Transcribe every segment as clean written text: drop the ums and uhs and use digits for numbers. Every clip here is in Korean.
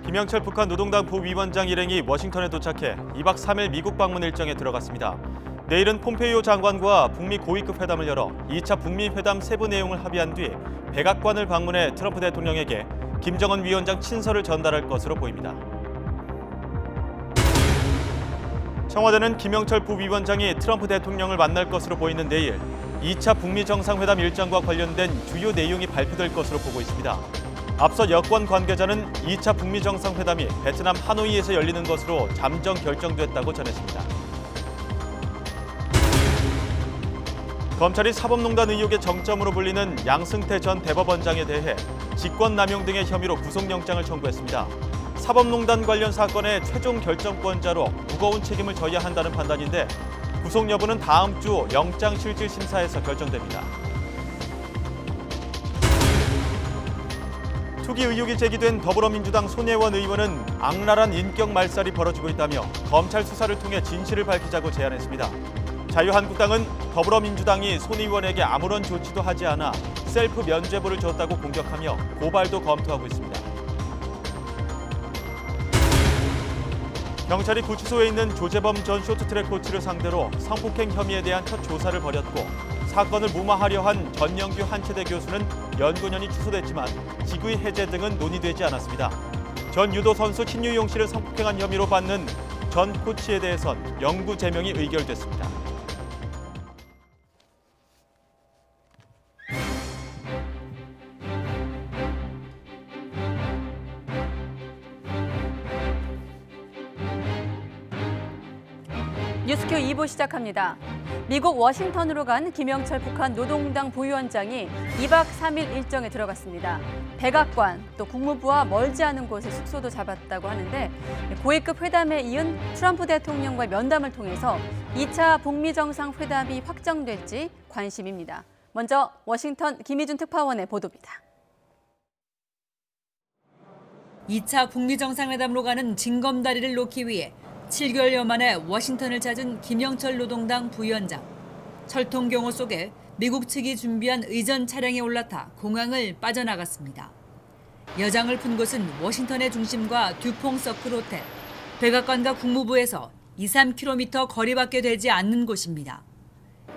김영철 북한 노동당 부위원장 일행이 워싱턴에 도착해 2박 3일 미국 방문 일정에 들어갔습니다. 내일은 폼페이오 장관과 북미 고위급 회담을 열어 2차 북미 회담 세부 내용을 합의한 뒤 백악관을 방문해 트럼프 대통령에게 김정은 위원장 친서를 전달할 것으로 보입니다. 청와대는 김영철 부위원장이 트럼프 대통령을 만날 것으로 보이는 내일 2차 북미 정상회담 일정과 관련된 주요 내용이 발표될 것으로 보고 있습니다. 앞서 여권 관계자는 2차 북미 정상회담이 베트남 하노이에서 열리는 것으로 잠정 결정됐다고 전했습니다. 검찰이 사법농단 의혹의 정점으로 불리는 양승태 전 대법원장에 대해 직권남용 등의 혐의로 구속영장을 청구했습니다. 사법농단 관련 사건의 최종 결정권자로 무거운 책임을 져야 한다는 판단인데 구속 여부는 다음 주 영장실질심사에서 결정됩니다. 투기 의혹이 제기된 더불어민주당 손혜원 의원은 악랄한 인격 말살이 벌어지고 있다며 검찰 수사를 통해 진실을 밝히자고 제안했습니다. 자유한국당은 더불어민주당이 손 의원에게 아무런 조치도 하지 않아 셀프 면죄부를 줬다고 공격하며 고발도 검토하고 있습니다. 경찰이 구치소에 있는 조재범 전 쇼트트랙 코치를 상대로 성폭행 혐의에 대한 첫 조사를 벌였고 사건을 무마하려 한 전영규 한체대 교수는 연구년이 취소됐지만 직위 해제 등은 논의되지 않았습니다. 전 유도 선수 신유용 씨를 성폭행한 혐의로 받는 전 코치에 대해선 영구 제명이 의결됐습니다. 뉴스큐 2부 시작합니다. 미국 워싱턴으로 간 김영철 북한 노동당 부위원장이 2박 3일 일정에 들어갔습니다. 백악관, 또 국무부와 멀지 않은 곳에 숙소도 잡았다고 하는데 고위급 회담에 이은 트럼프 대통령과의 면담을 통해서 2차 북미 정상회담이 확정될지 관심입니다. 먼저 워싱턴 김희준 특파원의 보도입니다. 2차 북미 정상회담으로 가는 징검다리를 놓기 위해 7개월여 만에 워싱턴을 찾은 김영철 노동당 부위원장. 철통경호 속에 미국 측이 준비한 의전 차량에 올라타 공항을 빠져나갔습니다. 여장을 푼 곳은 워싱턴의 중심과 듀퐁 서클 호텔, 백악관과 국무부에서 2-3km 거리밖에 되지 않는 곳입니다.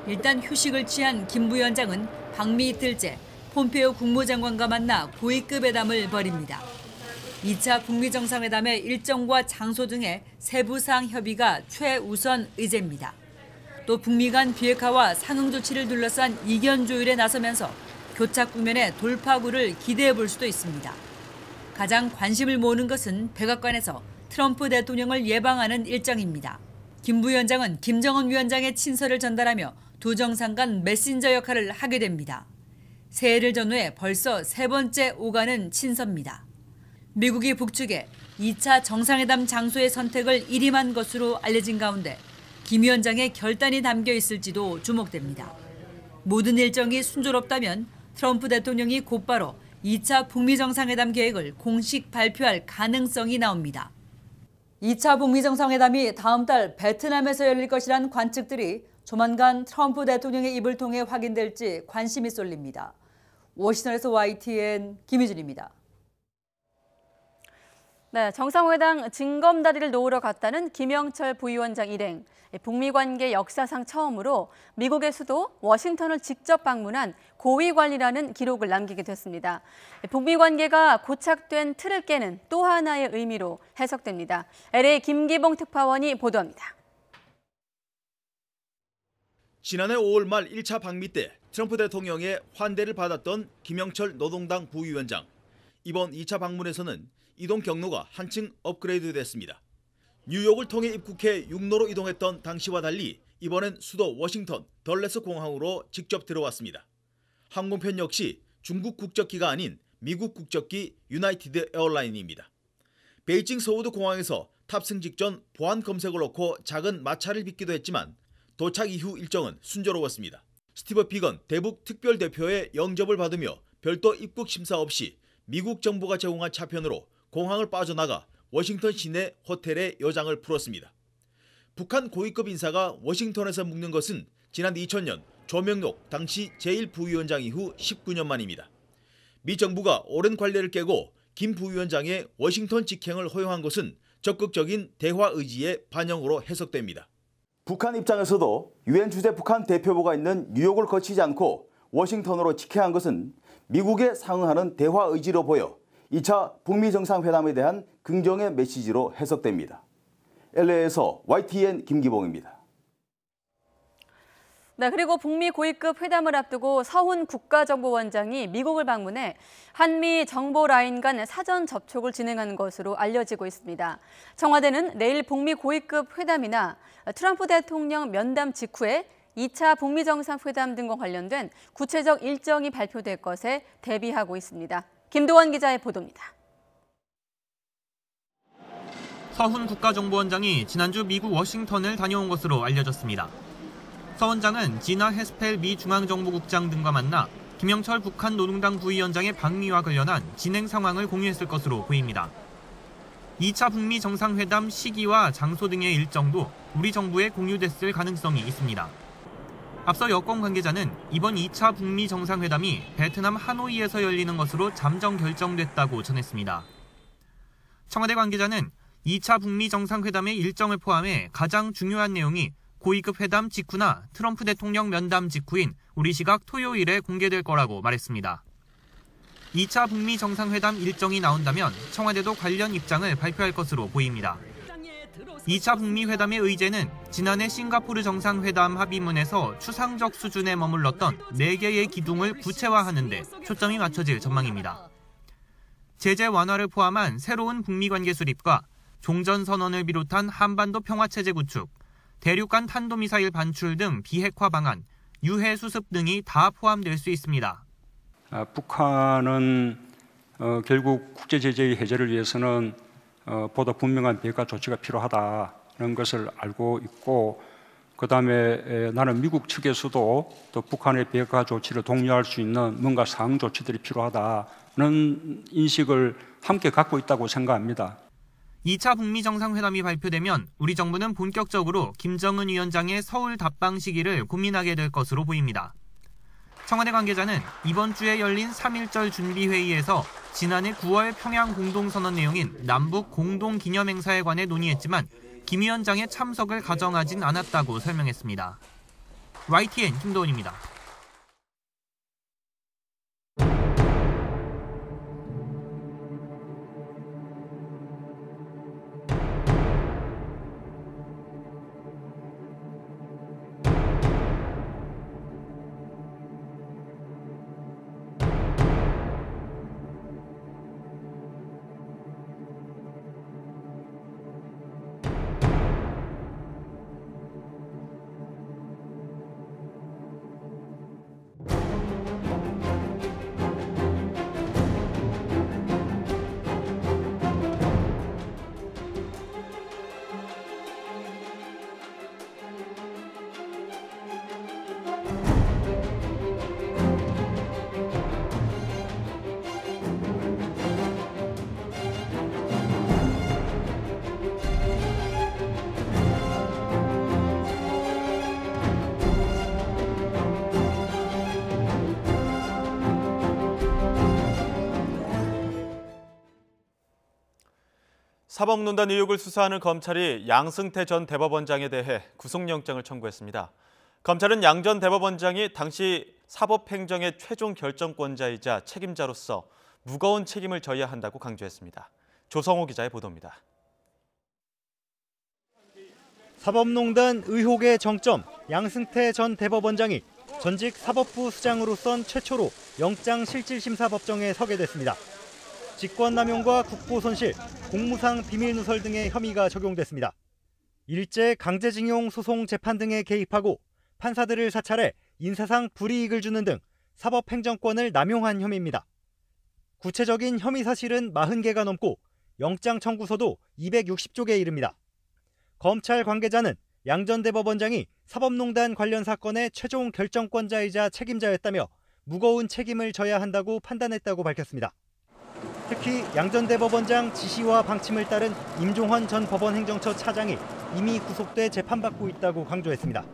일단 휴식을 취한 김 부위원장은 방미 이틀째 폼페이오 국무장관과 만나 고위급 회담을 벌입니다. 2차 북미 정상회담의 일정과 장소 등의 세부사항 협의가 최우선 의제입니다. 또 북미 간 비핵화와 상응 조치를 둘러싼 이견 조율에 나서면서 교착 국면의 돌파구를 기대해 볼 수도 있습니다. 가장 관심을 모으는 것은 백악관에서 트럼프 대통령을 예방하는 일정입니다. 김 부위원장은 김정은 위원장의 친서를 전달하며 두 정상 간 메신저 역할을 하게 됩니다. 새해를 전후해 벌써 세 번째 오가는 친서입니다. 미국이 북측에 2차 정상회담 장소의 선택을 일임한 것으로 알려진 가운데 김 위원장의 결단이 담겨 있을지도 주목됩니다. 모든 일정이 순조롭다면 트럼프 대통령이 곧바로 2차 북미 정상회담 계획을 공식 발표할 가능성이 나옵니다. 2차 북미 정상회담이 다음 달 베트남에서 열릴 것이란 관측들이 조만간 트럼프 대통령의 입을 통해 확인될지 관심이 쏠립니다. 워싱턴에서 YTN 김희준입니다. 네, 정상회담 징검다리를 놓으러 갔다는 김영철 부위원장 일행. 북미 관계 역사상 처음으로 미국의 수도 워싱턴을 직접 방문한 고위 관리라는 기록을 남기게 됐습니다. 북미 관계가 고착된 틀을 깨는 또 하나의 의미로 해석됩니다. LA 김기봉 특파원이 보도합니다. 지난해 5월 말 1차 방미 때 트럼프 대통령의 환대를 받았던 김영철 노동당 부위원장. 이번 2차 방문에서는 이동 경로가 한층 업그레이드 됐습니다. 뉴욕을 통해 입국해 육로로 이동했던 당시와 달리 이번엔 수도 워싱턴 덜레스 공항으로 직접 들어왔습니다. 항공편 역시 중국 국적기가 아닌 미국 국적기 유나이티드 에어라인입니다. 베이징 서우드 공항에서 탑승 직전 보안 검색을 놓고 작은 마찰을 빚기도 했지만 도착 이후 일정은 순조로웠습니다. 스티브 비건 대북 특별대표의 영접을 받으며 별도 입국 심사 없이 미국 정부가 제공한 차편으로 공항을 빠져나가 워싱턴 시내 호텔에 여장을 풀었습니다. 북한 고위급 인사가 워싱턴에서 묵는 것은 지난 2000년 조명록 당시 제1부위원장 이후 19년 만입니다. 미 정부가 오랜 관례를 깨고 김 부위원장의 워싱턴 직행을 허용한 것은 적극적인 대화 의지의 반영으로 해석됩니다. 북한 입장에서도 유엔 주재 북한 대표부가 있는 뉴욕을 거치지 않고 워싱턴으로 직행한 것은 미국에 상응하는 대화 의지로 보여 2차 북미 정상회담에 대한 긍정의 메시지로 해석됩니다. LA에서 YTN 김기봉입니다. 네, 그리고 북미 고위급 회담을 앞두고 서훈 국가정보원장이 미국을 방문해 한미 정보 라인 간 사전 접촉을 진행한 것으로 알려지고 있습니다. 청와대는 내일 북미 고위급 회담이나 트럼프 대통령 면담 직후에 2차 북미 정상회담 등과 관련된 구체적 일정이 발표될 것에 대비하고 있습니다. 김도원 기자의 보도입니다. 서훈 국가정보원장이 지난주 미국 워싱턴을 다녀온 것으로 알려졌습니다. 서 원장은 지나 헤스펠 미 중앙정보국장 등과 만나 김영철 북한 노동당 부위원장의 방미와 관련한 진행 상황을 공유했을 것으로 보입니다. 2차 북미 정상회담 시기와 장소 등의 일정도 우리 정부에 공유됐을 가능성이 있습니다. 앞서 여권 관계자는 이번 2차 북미 정상회담이 베트남 하노이에서 열리는 것으로 잠정 결정됐다고 전했습니다. 청와대 관계자는 2차 북미 정상회담의 일정을 포함해 가장 중요한 내용이 고위급 회담 직후나 트럼프 대통령 면담 직후인 우리 시각 토요일에 공개될 거라고 말했습니다. 2차 북미 정상회담 일정이 나온다면 청와대도 관련 입장을 발표할 것으로 보입니다. 2차 북미 회담의 의제는 지난해 싱가포르 정상회담 합의문에서 추상적 수준에 머물렀던 4개의 기둥을 구체화하는 데 초점이 맞춰질 전망입니다. 제재 완화를 포함한 새로운 북미 관계 수립과 종전선언을 비롯한 한반도 평화체제 구축, 대륙간 탄도미사일 반출 등 비핵화 방안, 유해 수습 등이 다 포함될 수 있습니다. 북한은 결국 국제제재의 해제를 위해서는 보다 분명한 비핵화 조치가 필요하다는 것을 알고 있고, 그다음에 나는 미국 측에서도 또 북한의 비핵화 조치를 독려할 수 있는 뭔가 상응 조치들이 필요하다는 인식을 함께 갖고 있다고 생각합니다. 2차 북미 정상회담이 발표되면 우리 정부는 본격적으로 김정은 위원장의 서울 답방 시기를 고민하게 될 것으로 보입니다. 청와대 관계자는 이번 주에 열린 3.1절 준비회의에서 지난해 9월 평양 공동선언 내용인 남북 공동기념행사에 관해 논의했지만 김 위원장의 참석을 가정하진 않았다고 설명했습니다. YTN 김도원입니다. 사법농단 의혹을 수사하는 검찰이 양승태 전 대법원장에 대해 구속영장을 청구했습니다. 검찰은 양 전 대법원장이 당시 사법행정의 최종 결정권자이자 책임자로서 무거운 책임을 져야 한다고 강조했습니다. 조성호 기자의 보도입니다. 사법농단 의혹의 정점, 양승태 전 대법원장이 전직 사법부 수장으로선 최초로 영장실질심사법정에 서게 됐습니다. 직권남용과 국보손실, 공무상 비밀누설 등의 혐의가 적용됐습니다. 일제 강제징용 소송 재판 등에 개입하고 판사들을 사찰해 인사상 불이익을 주는 등 사법행정권을 남용한 혐의입니다. 구체적인 혐의 사실은 40개가 넘고 영장 청구서도 260쪽에 이릅니다. 검찰 관계자는 양 전 대법원장이 사법농단 관련 사건의 최종 결정권자이자 책임자였다며 무거운 책임을 져야 한다고 판단했다고 밝혔습니다. 특히 양 전 대법원장 지시와 방침을 따른 임종헌 전 법원행정처 차장이 이미 구속돼 재판받고 있다고 강조했습니다.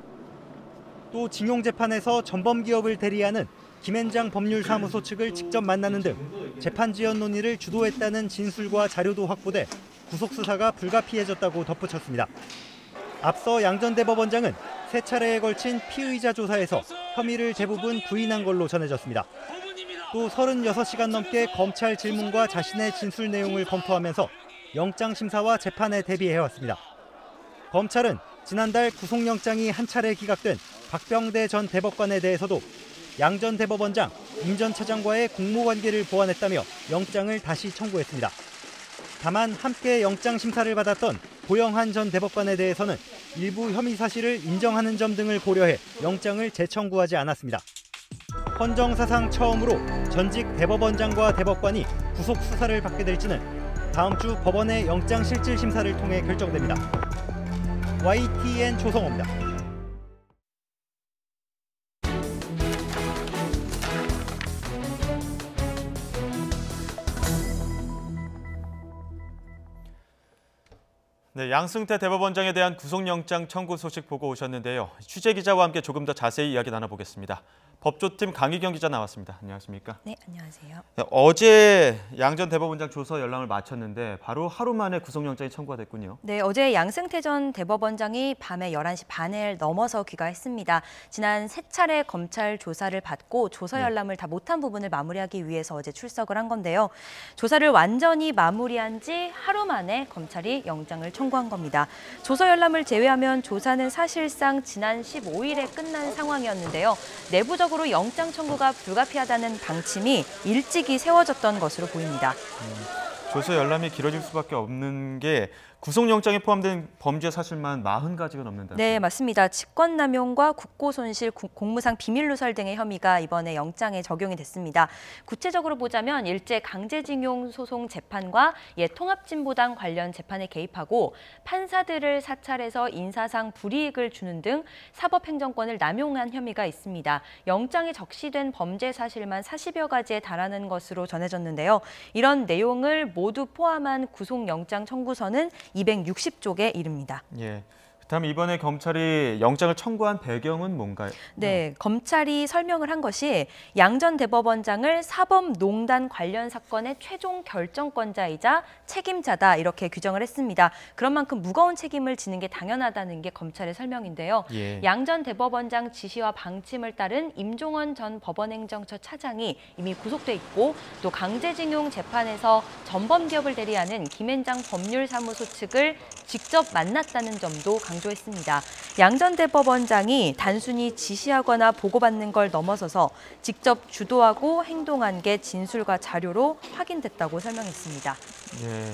또 징용재판에서 전범기업을 대리하는 김앤장 법률사무소 측을 직접 만나는 등 재판 지연 논의를 주도했다는 진술과 자료도 확보돼 구속 수사가 불가피해졌다고 덧붙였습니다. 앞서 양 전 대법원장은 세 차례에 걸친 피의자 조사에서 혐의를 대부분 부인한 걸로 전해졌습니다. 또 36시간 넘게 검찰 질문과 자신의 진술 내용을 검토하면서 영장 심사와 재판에 대비해왔습니다. 검찰은 지난달 구속영장이 한 차례 기각된 박병대 전 대법관에 대해서도 양 전 대법원장, 임 전 차장과의 공모관계를 보완했다며 영장을 다시 청구했습니다. 다만 함께 영장 심사를 받았던 고영한 전 대법관에 대해서는 일부 혐의 사실을 인정하는 점 등을 고려해 영장을 재청구하지 않았습니다. 헌정사상 처음으로 전직 대법원장과 대법관이 구속 수사를 받게 될지는 다음 주 법원의 영장 실질 심사를 통해 결정됩니다. YTN 조성호입니다. 네, 양승태 대법원장에 대한 구속영장 청구 소식 보고 오셨는데요. 취재 기자와 함께 조금 더 자세히 이야기 나눠보겠습니다. 법조팀 강희경 기자 나왔습니다. 안녕하십니까? 네, 안녕하세요. 네, 어제 양 전 대법원장 조서 열람을 마쳤는데 바로 하루 만에 구속영장이 청구가 됐군요. 네, 어제 양승태 전 대법원장이 밤에 11시 반을 넘어서 귀가했습니다. 지난 세 차례 검찰 조사를 받고 조서 열람을 다 못한 부분을 마무리하기 위해서 어제 출석을 한 건데요. 조사를 완전히 마무리한 지 하루 만에 검찰이 영장을 청구한 겁니다. 조서 열람을 제외하면 조사는 사실상 지난 15일에 끝난 상황이었는데요. 내부적으로 영장 청구가 불가피하다는 방침이 일찍이 세워졌던 것으로 보입니다. 조서 열람이 길어질 수밖에 없는 게 구속영장에 포함된 범죄 사실만 40가지가 넘는다. 네, 맞습니다. 직권남용과 국고손실, 공무상 비밀누설 등의 혐의가 이번에 영장에 적용이 됐습니다. 구체적으로 보자면 일제 강제징용 소송 재판과 통합진보당 관련 재판에 개입하고 판사들을 사찰해서 인사상 불이익을 주는 등 사법행정권을 남용한 혐의가 있습니다. 영장에 적시된 범죄 사실만 40여 가지에 달하는 것으로 전해졌는데요. 이런 내용을 모두 포함한 구속영장 청구서는 260쪽에 이릅니다. 예. 그렇다면 이번에 검찰이 영장을 청구한 배경은 뭔가요? 네, 검찰이 설명을 한 것이 양 전 대법원장을 사법농단 관련 사건의 최종 결정권자이자 책임자다 이렇게 규정을 했습니다. 그런 만큼 무거운 책임을 지는 게 당연하다는 게 검찰의 설명인데요. 양 전 대법원장 지시와 방침을 따른 임종원 전 법원행정처 차장이 이미 구속돼 있고 또 강제징용 재판에서 전범기업을 대리하는 김앤장 법률사무소 측을 직접 만났다는 점도 강조했습니다. 양 전 대법원장이 단순히 지시하거나 보고받는 걸 넘어서서 직접 주도하고 행동한 게 진술과 자료로 확인됐다고 설명했습니다. 예.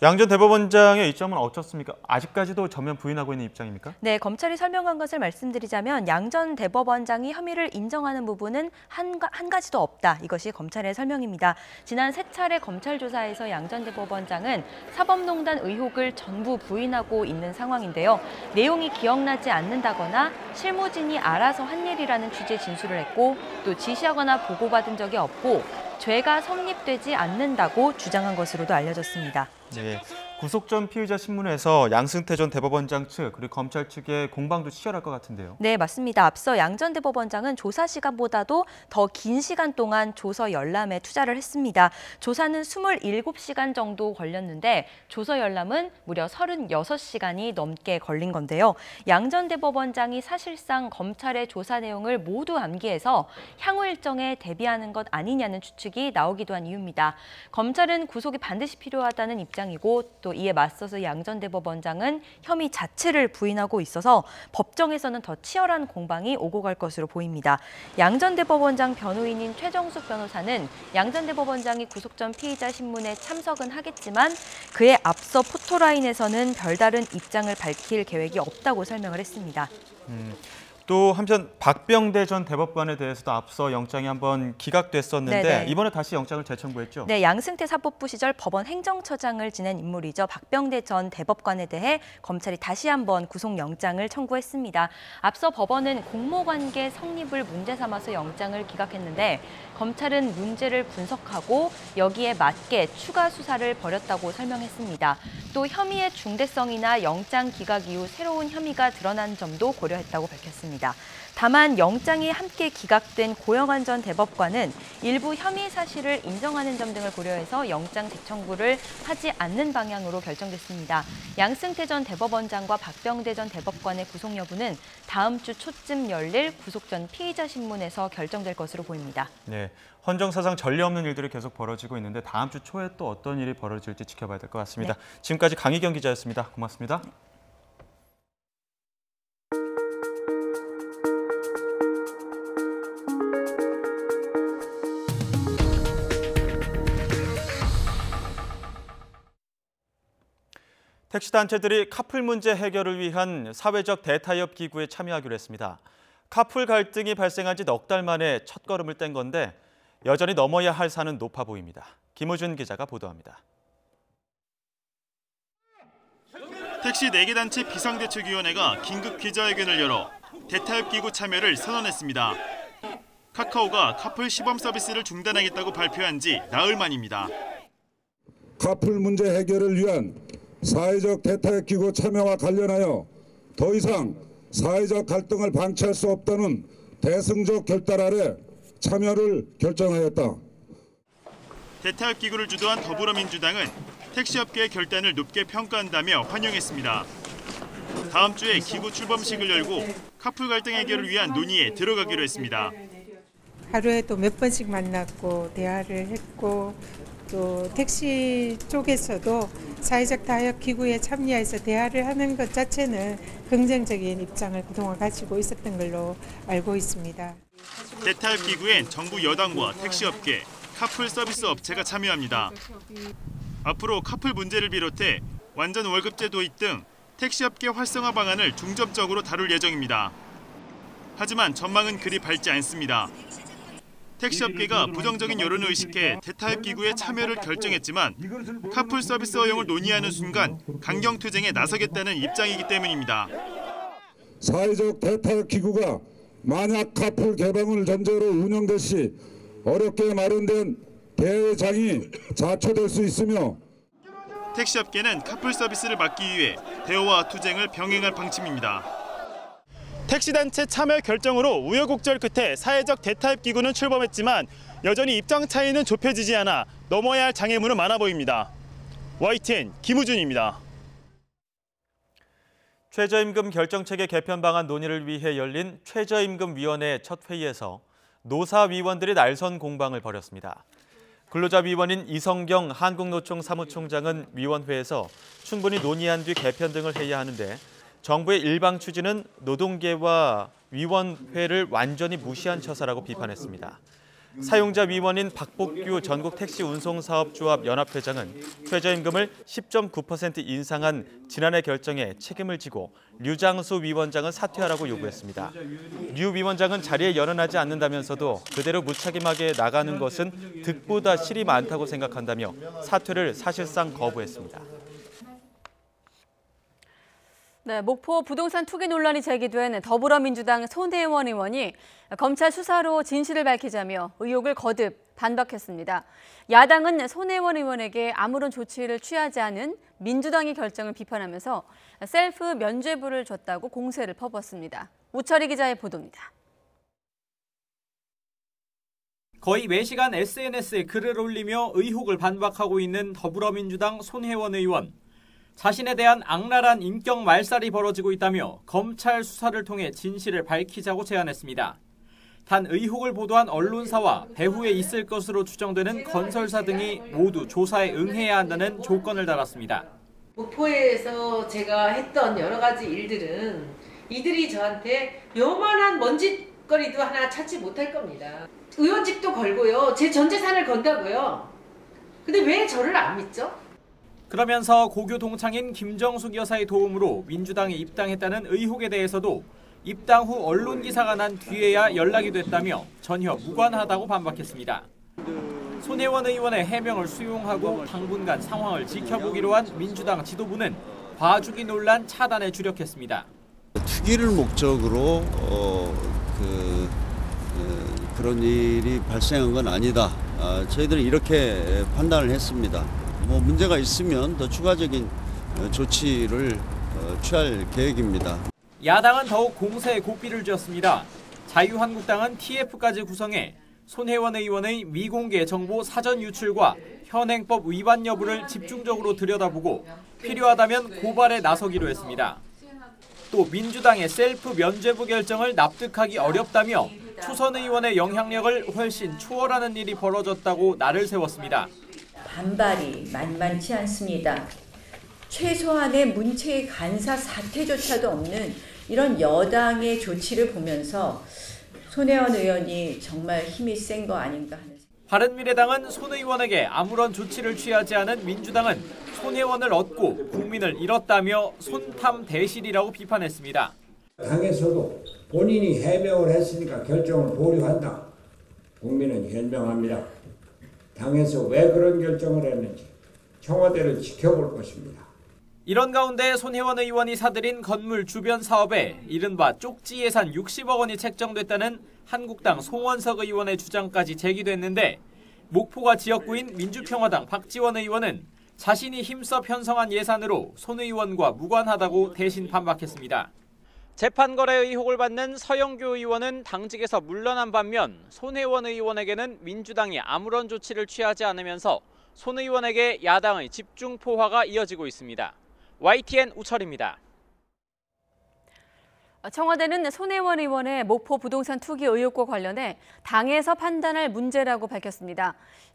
양 전 대법원장의 이점은 어떻습니까? 아직까지도 전면 부인하고 있는 입장입니까? 네, 검찰이 설명한 것을 말씀드리자면 양 전 대법원장이 혐의를 인정하는 부분은 한 가지도 없다. 이것이 검찰의 설명입니다. 지난 세 차례 검찰 조사에서 양 전 대법원장은 사법농단 의혹을 전부 부인하고 있는 상황인데요. 내용이 기억나지 않는다거나 실무진이 알아서 한 일이라는 취지의 진술을 했고 또 지시하거나 보고받은 적이 없고 죄가 성립되지 않는다고 주장한 것으로도 알려졌습니다. 네, 구속 전 피의자 신문에서 양승태 전 대법원장 측 그리고 검찰 측의 공방도 치열할 것 같은데요. 네, 맞습니다. 앞서 양 전 대법원장은 조사 시간보다도 더 긴 시간 동안 조서 열람에 투자를 했습니다. 조사는 27시간 정도 걸렸는데 조서 열람은 무려 36시간이 넘게 걸린 건데요. 양 전 대법원장이 사실상 검찰의 조사 내용을 모두 암기해서 향후 일정에 대비하는 것 아니냐는 추측이 나오기도 한 이유입니다. 검찰은 구속이 반드시 필요하다는 입장이고 또 이에 맞서서 양 전 대법원장은 혐의 자체를 부인하고 있어서 법정에서는 더 치열한 공방이 오고 갈 것으로 보입니다. 양 전 대법원장 변호인인 최정숙 변호사는 양 전 대법원장이 구속 전 피의자 신문에 참석은 하겠지만 그에 앞서 포토라인에서는 별다른 입장을 밝힐 계획이 없다고 설명을 했습니다. 또 한편 박병대 전 대법관에 대해서도 앞서 영장이 한번 기각됐었는데 네네. 이번에 다시 영장을 재청구했죠? 네, 양승태 사법부 시절 법원 행정처장을 지낸 인물이죠. 박병대 전 대법관에 대해 검찰이 다시 한번 구속영장을 청구했습니다. 앞서 법원은 공모관계 성립을 문제 삼아서 영장을 기각했는데 검찰은 문제를 분석하고 여기에 맞게 추가 수사를 벌였다고 설명했습니다. 또 혐의의 중대성이나 영장 기각 이후 새로운 혐의가 드러난 점도 고려했다고 밝혔습니다. 다만 영장이 함께 기각된 고영한 전 대법관은 일부 혐의 사실을 인정하는 점 등을 고려해서 영장 재청구를 하지 않는 방향으로 결정됐습니다. 양승태 전 대법원장과 박병대 전 대법관의 구속 여부는 다음 주 초쯤 열릴 구속 전 피의자 신문에서 결정될 것으로 보입니다. 네, 헌정사상 전례 없는 일들이 계속 벌어지고 있는데 다음 주 초에 또 어떤 일이 벌어질지 지켜봐야 될 것 같습니다. 네. 지금까지 강희경 기자였습니다. 고맙습니다. 택시단체들이 카풀 문제 해결을 위한 사회적 대타협 기구에 참여하기로 했습니다. 카풀 갈등이 발생한 지 넉 달 만에 첫걸음을 뗀 건데 여전히 넘어야 할 산은 높아 보입니다. 김우준 기자가 보도합니다. 택시 4개 단체 비상대책위원회가 긴급 기자회견을 열어 대타협 기구 참여를 선언했습니다. 카카오가 카풀 시범 서비스를 중단하겠다고 발표한 지 나흘 만입니다. 카풀 문제 해결을 위한 사회적 대타협 기구 참여와 관련하여 더 이상 사회적 갈등을 방치할 수 없다는 대승적 결단 아래 참여를 결정하였다. 대타협 기구를 주도한 더불어민주당은 택시업계의 결단을 높게 평가한다며 환영했습니다. 다음 주에 기구 출범식을 열고 카풀 갈등 해결을 위한 논의에 들어가기로 했습니다. 하루에도 몇 번씩 만났고 대화를 했고 또 택시 쪽에서도 사회적 타협 기구에 참여해서 대화를 하는 것 자체는 긍정적인 입장을 그동안 가지고 있었던 걸로 알고 있습니다. 대타협 기구엔 정부 여당과 택시업계, 카풀 서비스 업체가 참여합니다. 앞으로 카풀 문제를 비롯해 완전 월급제 도입 등 택시업계 활성화 방안을 중점적으로 다룰 예정입니다. 하지만 전망은 그리 밝지 않습니다. 택시업계가 부정적인 여론을 의식해 대타협 기구에 참여를 결정했지만 카풀 서비스 허용을 논의하는 순간 강경 투쟁에 나서겠다는 입장이기 때문입니다. 사회적 대타협 기구가 만약 카풀 개방을 전제로 운영될 시 어렵게 마련된 대회장이 자초될 수 있으며 택시업계는 카풀 서비스를 막기 위해 대화와 투쟁을 병행할 방침입니다. 택시단체 참여 결정으로 우여곡절 끝에 사회적 대타협 기구는 출범했지만 여전히 입장 차이는 좁혀지지 않아 넘어야 할 장애물은 많아 보입니다. YTN 김우준입니다. 최저임금 결정체계 개편 방안 논의를 위해 열린 최저임금위원회 첫 회의에서 노사위원들이 날선 공방을 벌였습니다. 근로자위원인 이성경 한국노총 사무총장은 위원회에서 충분히 논의한 뒤 개편 등을 해야 하는데 정부의 일방 추진은 노동계와 위원회를 완전히 무시한 처사라고 비판했습니다. 사용자 위원인 박복규 전국택시운송사업조합 연합회장은 최저임금을 10.9% 인상한 지난해 결정에 책임을 지고 류장수 위원장은 사퇴하라고 요구했습니다. 류 위원장은 자리에 연연하지 않는다면서도 그대로 무책임하게 나가는 것은 득보다 실이 많다고 생각한다며 사퇴를 사실상 거부했습니다. 네, 목포 부동산 투기 논란이 제기된 더불어민주당 손혜원 의원이 검찰 수사로 진실을 밝히자며 의혹을 거듭 반박했습니다. 야당은 손혜원 의원에게 아무런 조치를 취하지 않은 민주당의 결정을 비판하면서 셀프 면죄부를 줬다고 공세를 퍼붓습니다. 우철희 기자의 보도입니다. 거의 매시간 SNS에 글을 올리며 의혹을 반박하고 있는 더불어민주당 손혜원 의원. 자신에 대한 악랄한 인격 말살이 벌어지고 있다며 검찰 수사를 통해 진실을 밝히자고 제안했습니다. 단 의혹을 보도한 언론사와 배후에 있을 것으로 추정되는 건설사 등이 모두 조사에 응해야 한다는 조건을 달았습니다. 목포에서 제가 했던 여러 가지 일들은 이들이 저한테 요만한 먼지거리도 하나 찾지 못할 겁니다. 의원직도 걸고요. 제 전 재산을 건다고요. 근데 왜 저를 안 믿죠? 그러면서 고교 동창인 김정숙 여사의 도움으로 민주당에 입당했다는 의혹에 대해서도 입당 후 언론 기사가 난 뒤에야 연락이 됐다며 전혀 무관하다고 반박했습니다. 손혜원 의원의 해명을 수용하고 당분간 상황을 지켜보기로 한 민주당 지도부는 봐주기 논란 차단에 주력했습니다. 투기를 목적으로 그런 일이 발생한 건 아니다. 저희들은 이렇게 판단을 했습니다. 문제가 있으면 더 추가적인 조치를 취할 계획입니다. 야당은 더욱 공세에 고삐를 쥐었습니다. 자유한국당은 TF까지 구성해 손혜원 의원의 미공개 정보 사전 유출과 현행법 위반 여부를 집중적으로 들여다보고 필요하다면 고발에 나서기로 했습니다. 또 민주당의 셀프 면죄부 결정을 납득하기 어렵다며 초선 의원의 영향력을 훨씬 초월하는 일이 벌어졌다고 날을 세웠습니다. 반발이 만만치 않습니다. 최소한의 문체의 간사 사퇴조차도 없는 이런 여당의 조치를 보면서 손혜원 의원이 정말 힘이 센 거 아닌가 하는 생각. 바른미래당은 손 의원에게 아무런 조치를 취하지 않은 민주당은 손 의원을 얻고 국민을 잃었다며 손탐 대실이라고 비판했습니다. 당에서도 본인이 해명을 했으니까 결정을 보류한다. 국민은 현명합니다. 당에서 왜 그런 결정을 했는지 청와대를 지켜볼 것입니다. 이런 가운데 손혜원 의원이 사들인 건물 주변 사업에 이른바 쪽지 예산 60억 원이 책정됐다는 한국당 송원석 의원의 주장까지 제기됐는데 목포가 지역구인 민주평화당 박지원 의원은 자신이 힘써 편성한 예산으로 손 의원과 무관하다고 대신 반박했습니다. 재판 거래 의혹을 받는 서영교 의원은 당직에서 물러난 반면 손혜원 의원에게는 민주당이 아무런 조치를 취하지 않으면서 손 의원에게 야당의 집중 포화가 이어지고 있습니다. YTN 우철입니다. 청와대는 손혜원 의원의 목포 부동산 투기 의혹과 관련해 당에서 판단할 문제라고 밝혔습니다.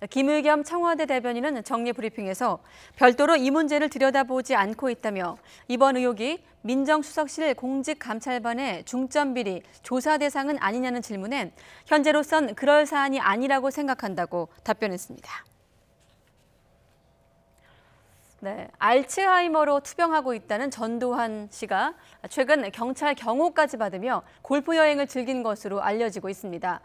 김의겸 청와대 대변인은 정례 브리핑에서 별도로 이 문제를 들여다보지 않고 있다며 이번 의혹이 민정수석실 공직감찰반의 중점비리 조사 대상은 아니냐는 질문엔 현재로선 그럴 사안이 아니라고 생각한다고 답변했습니다. 네, 알츠하이머로 투병하고 있다는 전두환 씨가 최근 경찰 경호까지 받으며 골프 여행을 즐긴 것으로 알려지고 있습니다.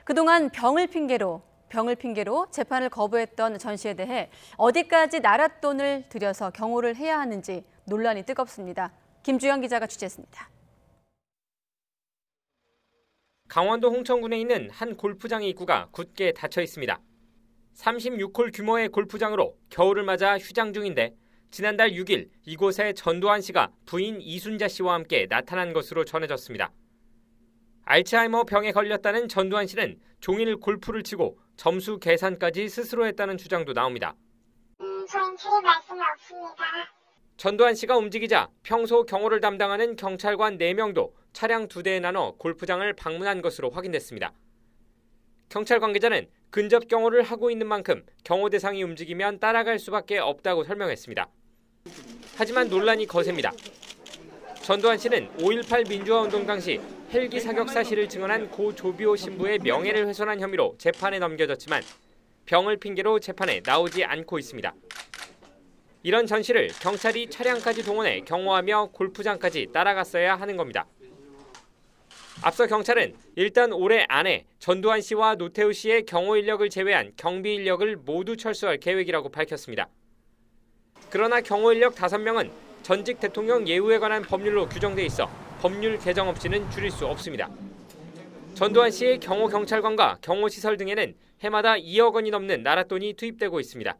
그동안 병을 핑계로 재판을 거부했던 전 씨에 대해 어디까지 나랏돈을 들여서 경호를 해야 하는지 논란이 뜨겁습니다. 김주영 기자가 취재했습니다. 강원도 홍천군에 있는 한 골프장 입구가 굳게 닫혀 있습니다. 36홀 규모의 골프장으로 겨울을 맞아 휴장 중인데 지난달 6일 이곳에 전두환 씨가 부인 이순자 씨와 함께 나타난 것으로 전해졌습니다. 알츠하이머 병에 걸렸다는 전두환 씨는 종일 골프를 치고 점수 계산까지 스스로 했다는 주장도 나옵니다. 저는 드릴 말씀이 없습니다. 전두환 씨가 움직이자 평소 경호를 담당하는 경찰관 4명도 차량 2대에 나눠 골프장을 방문한 것으로 확인됐습니다. 경찰 관계자는 근접 경호를 하고 있는 만큼 경호 대상이 움직이면 따라갈 수밖에 없다고 설명했습니다. 하지만 논란이 거셉니다. 전두환 씨는 5.18 민주화 운동 당시 헬기 사격 사실을 증언한 고 조비오 신부의 명예를 훼손한 혐의로 재판에 넘겨졌지만 병을 핑계로 재판에 나오지 않고 있습니다. 이런 전 씨를 경찰이 차량까지 동원해 경호하며 골프장까지 따라갔어야 하는 겁니다. 앞서 경찰은 일단 올해 안에 전두환 씨와 노태우 씨의 경호 인력을 제외한 경비 인력을 모두 철수할 계획이라고 밝혔습니다. 그러나 경호 인력 5명은 전직 대통령 예우에 관한 법률로 규정돼 있어 법률 개정 없이는 줄일 수 없습니다. 전두환 씨의 경호 경찰관과 경호 시설 등에는 해마다 2억 원이 넘는 나랏돈이 투입되고 있습니다.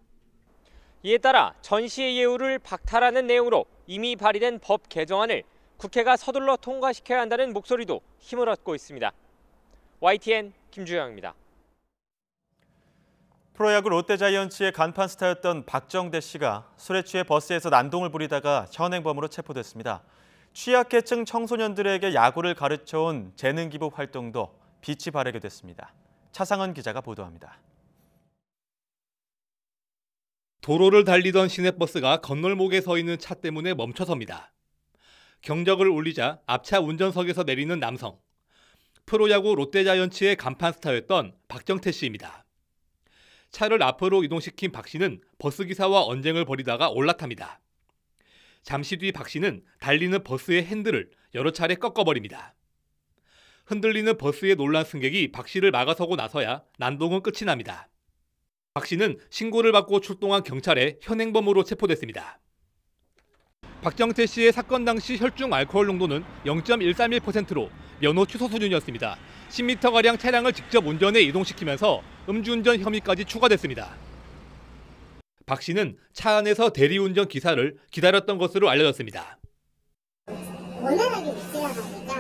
이에 따라 전 씨의 예우를 박탈하는 내용으로 이미 발의된 법 개정안을 국회가 서둘러 통과시켜야 한다는 목소리도 힘을 얻고 있습니다. YTN 김주영입니다. 프로야구 롯데자이언츠의 간판 스타였던 박정대 씨가 술에 취해 버스에서 난동을 부리다가 현행범으로 체포됐습니다. 취약계층 청소년들에게 야구를 가르쳐온 재능기부 활동도 빛이 바래게 됐습니다. 차상은 기자가 보도합니다. 도로를 달리던 시내버스가 건널목에 서 있는 차 때문에 멈춰섭니다. 경적을 울리자 앞차 운전석에서 내리는 남성. 프로야구 롯데자이언츠의 간판 스타였던 박정태 씨입니다. 차를 앞으로 이동시킨 박 씨는 버스기사와 언쟁을 벌이다가 올라탑니다. 잠시 뒤 박 씨는 달리는 버스의 핸들을 여러 차례 꺾어버립니다. 흔들리는 버스의 놀란 승객이 박 씨를 막아서고 나서야 난동은 끝이 납니다. 박 씨는 신고를 받고 출동한 경찰에 현행범으로 체포됐습니다. 박정태 씨의 사건 당시 혈중 알코올 농도는 0.131%로 면허 취소 수준이었습니다. 10m가량 차량을 직접 운전해 이동시키면서 음주운전 혐의까지 추가됐습니다. 박 씨는 차 안에서 대리운전 기사를 기다렸던 것으로 알려졌습니다. 원활하게 있어야 하니까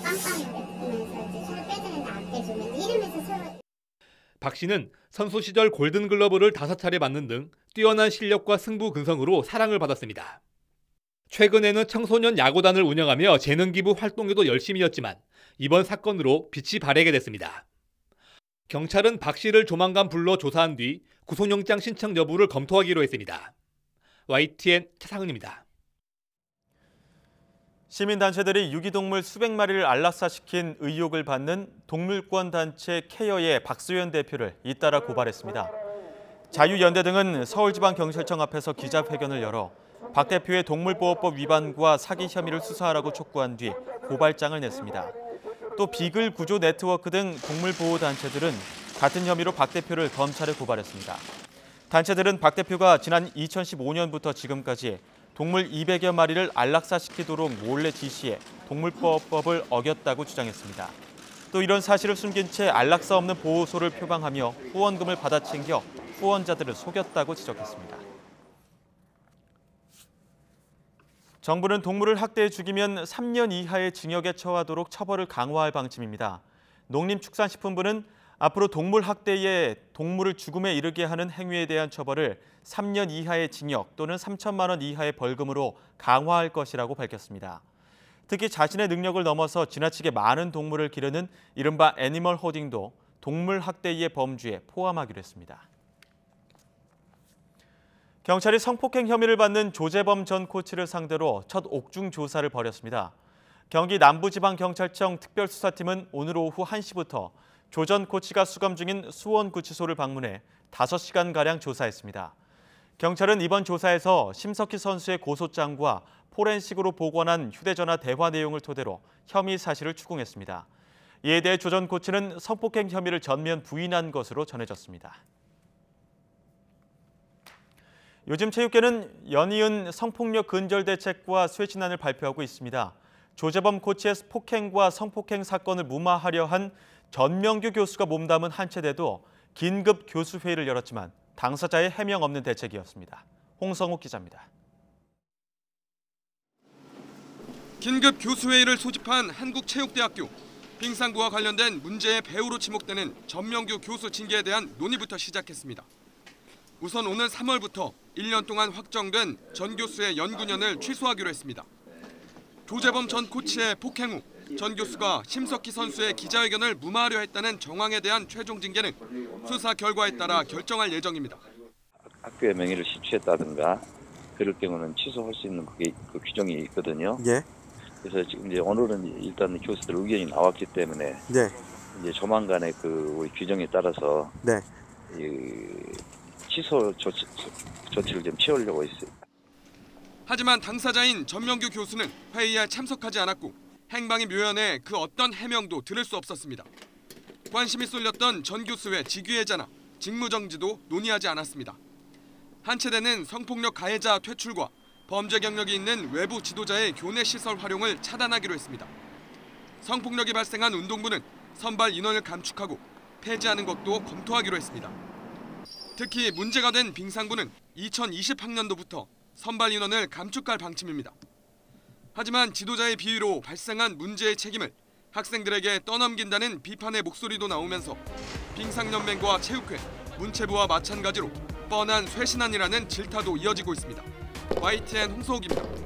깜깜하게 보면서 해주면 이름에서 서로. 박 씨는 선수 시절 골든글러브를 5차례 받는 등 뛰어난 실력과 승부 근성으로 사랑을 받았습니다. 최근에는 청소년 야구단을 운영하며 재능 기부 활동에도 열심이었지만 이번 사건으로 빛이 바래게 됐습니다. 경찰은 박 씨를 조만간 불러 조사한 뒤 구속영장 신청 여부를 검토하기로 했습니다. YTN 차상은입니다. 시민단체들이 유기동물 수백 마리를 안락사시킨 의혹을 받는 동물권 단체 케어의 박수현 대표를 잇따라 고발했습니다. 자유연대 등은 서울지방경찰청 앞에서 기자회견을 열어 박 대표의 동물보호법 위반과 사기 혐의를 수사하라고 촉구한 뒤 고발장을 냈습니다. 또 비글 구조 네트워크 등 동물보호단체들은 같은 혐의로 박 대표를 검찰에 고발했습니다. 단체들은 박 대표가 지난 2015년부터 지금까지 동물 200여 마리를 안락사시키도록 몰래 지시해 동물보호법을 어겼다고 주장했습니다. 또 이런 사실을 숨긴 채 안락사 없는 보호소를 표방하며 후원금을 받아 챙겨 후원자들을 속였다고 지적했습니다. 정부는 동물을 학대해 죽이면 3년 이하의 징역에 처하도록 처벌을 강화할 방침입니다. 농림축산식품부는 앞으로 동물 학대에 동물을 죽음에 이르게 하는 행위에 대한 처벌을 3년 이하의 징역 또는 3천만 원 이하의 벌금으로 강화할 것이라고 밝혔습니다. 특히 자신의 능력을 넘어서 지나치게 많은 동물을 기르는 이른바 애니멀 호딩도 동물 학대의 범주에 포함하기로 했습니다. 경찰이 성폭행 혐의를 받는 조재범 전 코치를 상대로 첫 옥중 조사를 벌였습니다. 경기 남부지방경찰청 특별수사팀은 오늘 오후 1시부터 조 전 코치가 수감 중인 수원구치소를 방문해 5시간가량 조사했습니다. 경찰은 이번 조사에서 심석희 선수의 고소장과 포렌식으로 복원한 휴대전화 대화 내용을 토대로 혐의 사실을 추궁했습니다. 이에 대해 조 전 코치는 성폭행 혐의를 전면 부인한 것으로 전해졌습니다. 요즘 체육계는 연이은 성폭력 근절 대책과 쇄신안을 발표하고 있습니다. 조재범 코치의 폭행과 성폭행 사건을 무마하려 한 전명규 교수가 몸담은 한 체대도 긴급 교수회의를 열었지만 당사자의 해명 없는 대책이었습니다. 홍성욱 기자입니다. 긴급 교수회의를 소집한 한국체육대학교. 빙상부와 관련된 문제의 배우로 지목되는 전명규 교수 징계에 대한 논의부터 시작했습니다. 우선 오늘 3월부터 1년 동안 확정된 전 교수의 연구년을 취소하기로 했습니다. 조재범 전 코치의 폭행 후 전 교수가 심석희 선수의 기자회견을 무마하려 했다는 정황에 대한 최종 징계는 수사 결과에 따라 결정할 예정입니다. 학교의 명예를 심취했다든가 그럴 경우는 취소할 수 있는 그 규정이 있거든요. 예. 그래서 지금 이제 오늘은 일단 교수들 의견이 나왔기 때문에 네. 이제 조만간에 그 우리 규정에 따라서 네. 취소 조치를 좀 취하려고 있어요. 하지만 당사자인 전명규 교수는 회의에 참석하지 않았고 행방이 묘연해 그 어떤 해명도 들을 수 없었습니다. 관심이 쏠렸던 전 교수의 직위해제나 직무정지도 논의하지 않았습니다. 한 체대는 성폭력 가해자 퇴출과 범죄 경력이 있는 외부 지도자의 교내 시설 활용을 차단하기로 했습니다. 성폭력이 발생한 운동부는 선발 인원을 감축하고 폐지하는 것도 검토하기로 했습니다. 특히 문제가 된 빙상부는 2020학년도부터 선발 인원을 감축할 방침입니다. 하지만 지도자의 비위로 발생한 문제의 책임을 학생들에게 떠넘긴다는 비판의 목소리도 나오면서 빙상연맹과 체육회, 문체부와 마찬가지로 뻔한 쇄신안이라는 질타도 이어지고 있습니다. YTN 홍소욱입니다.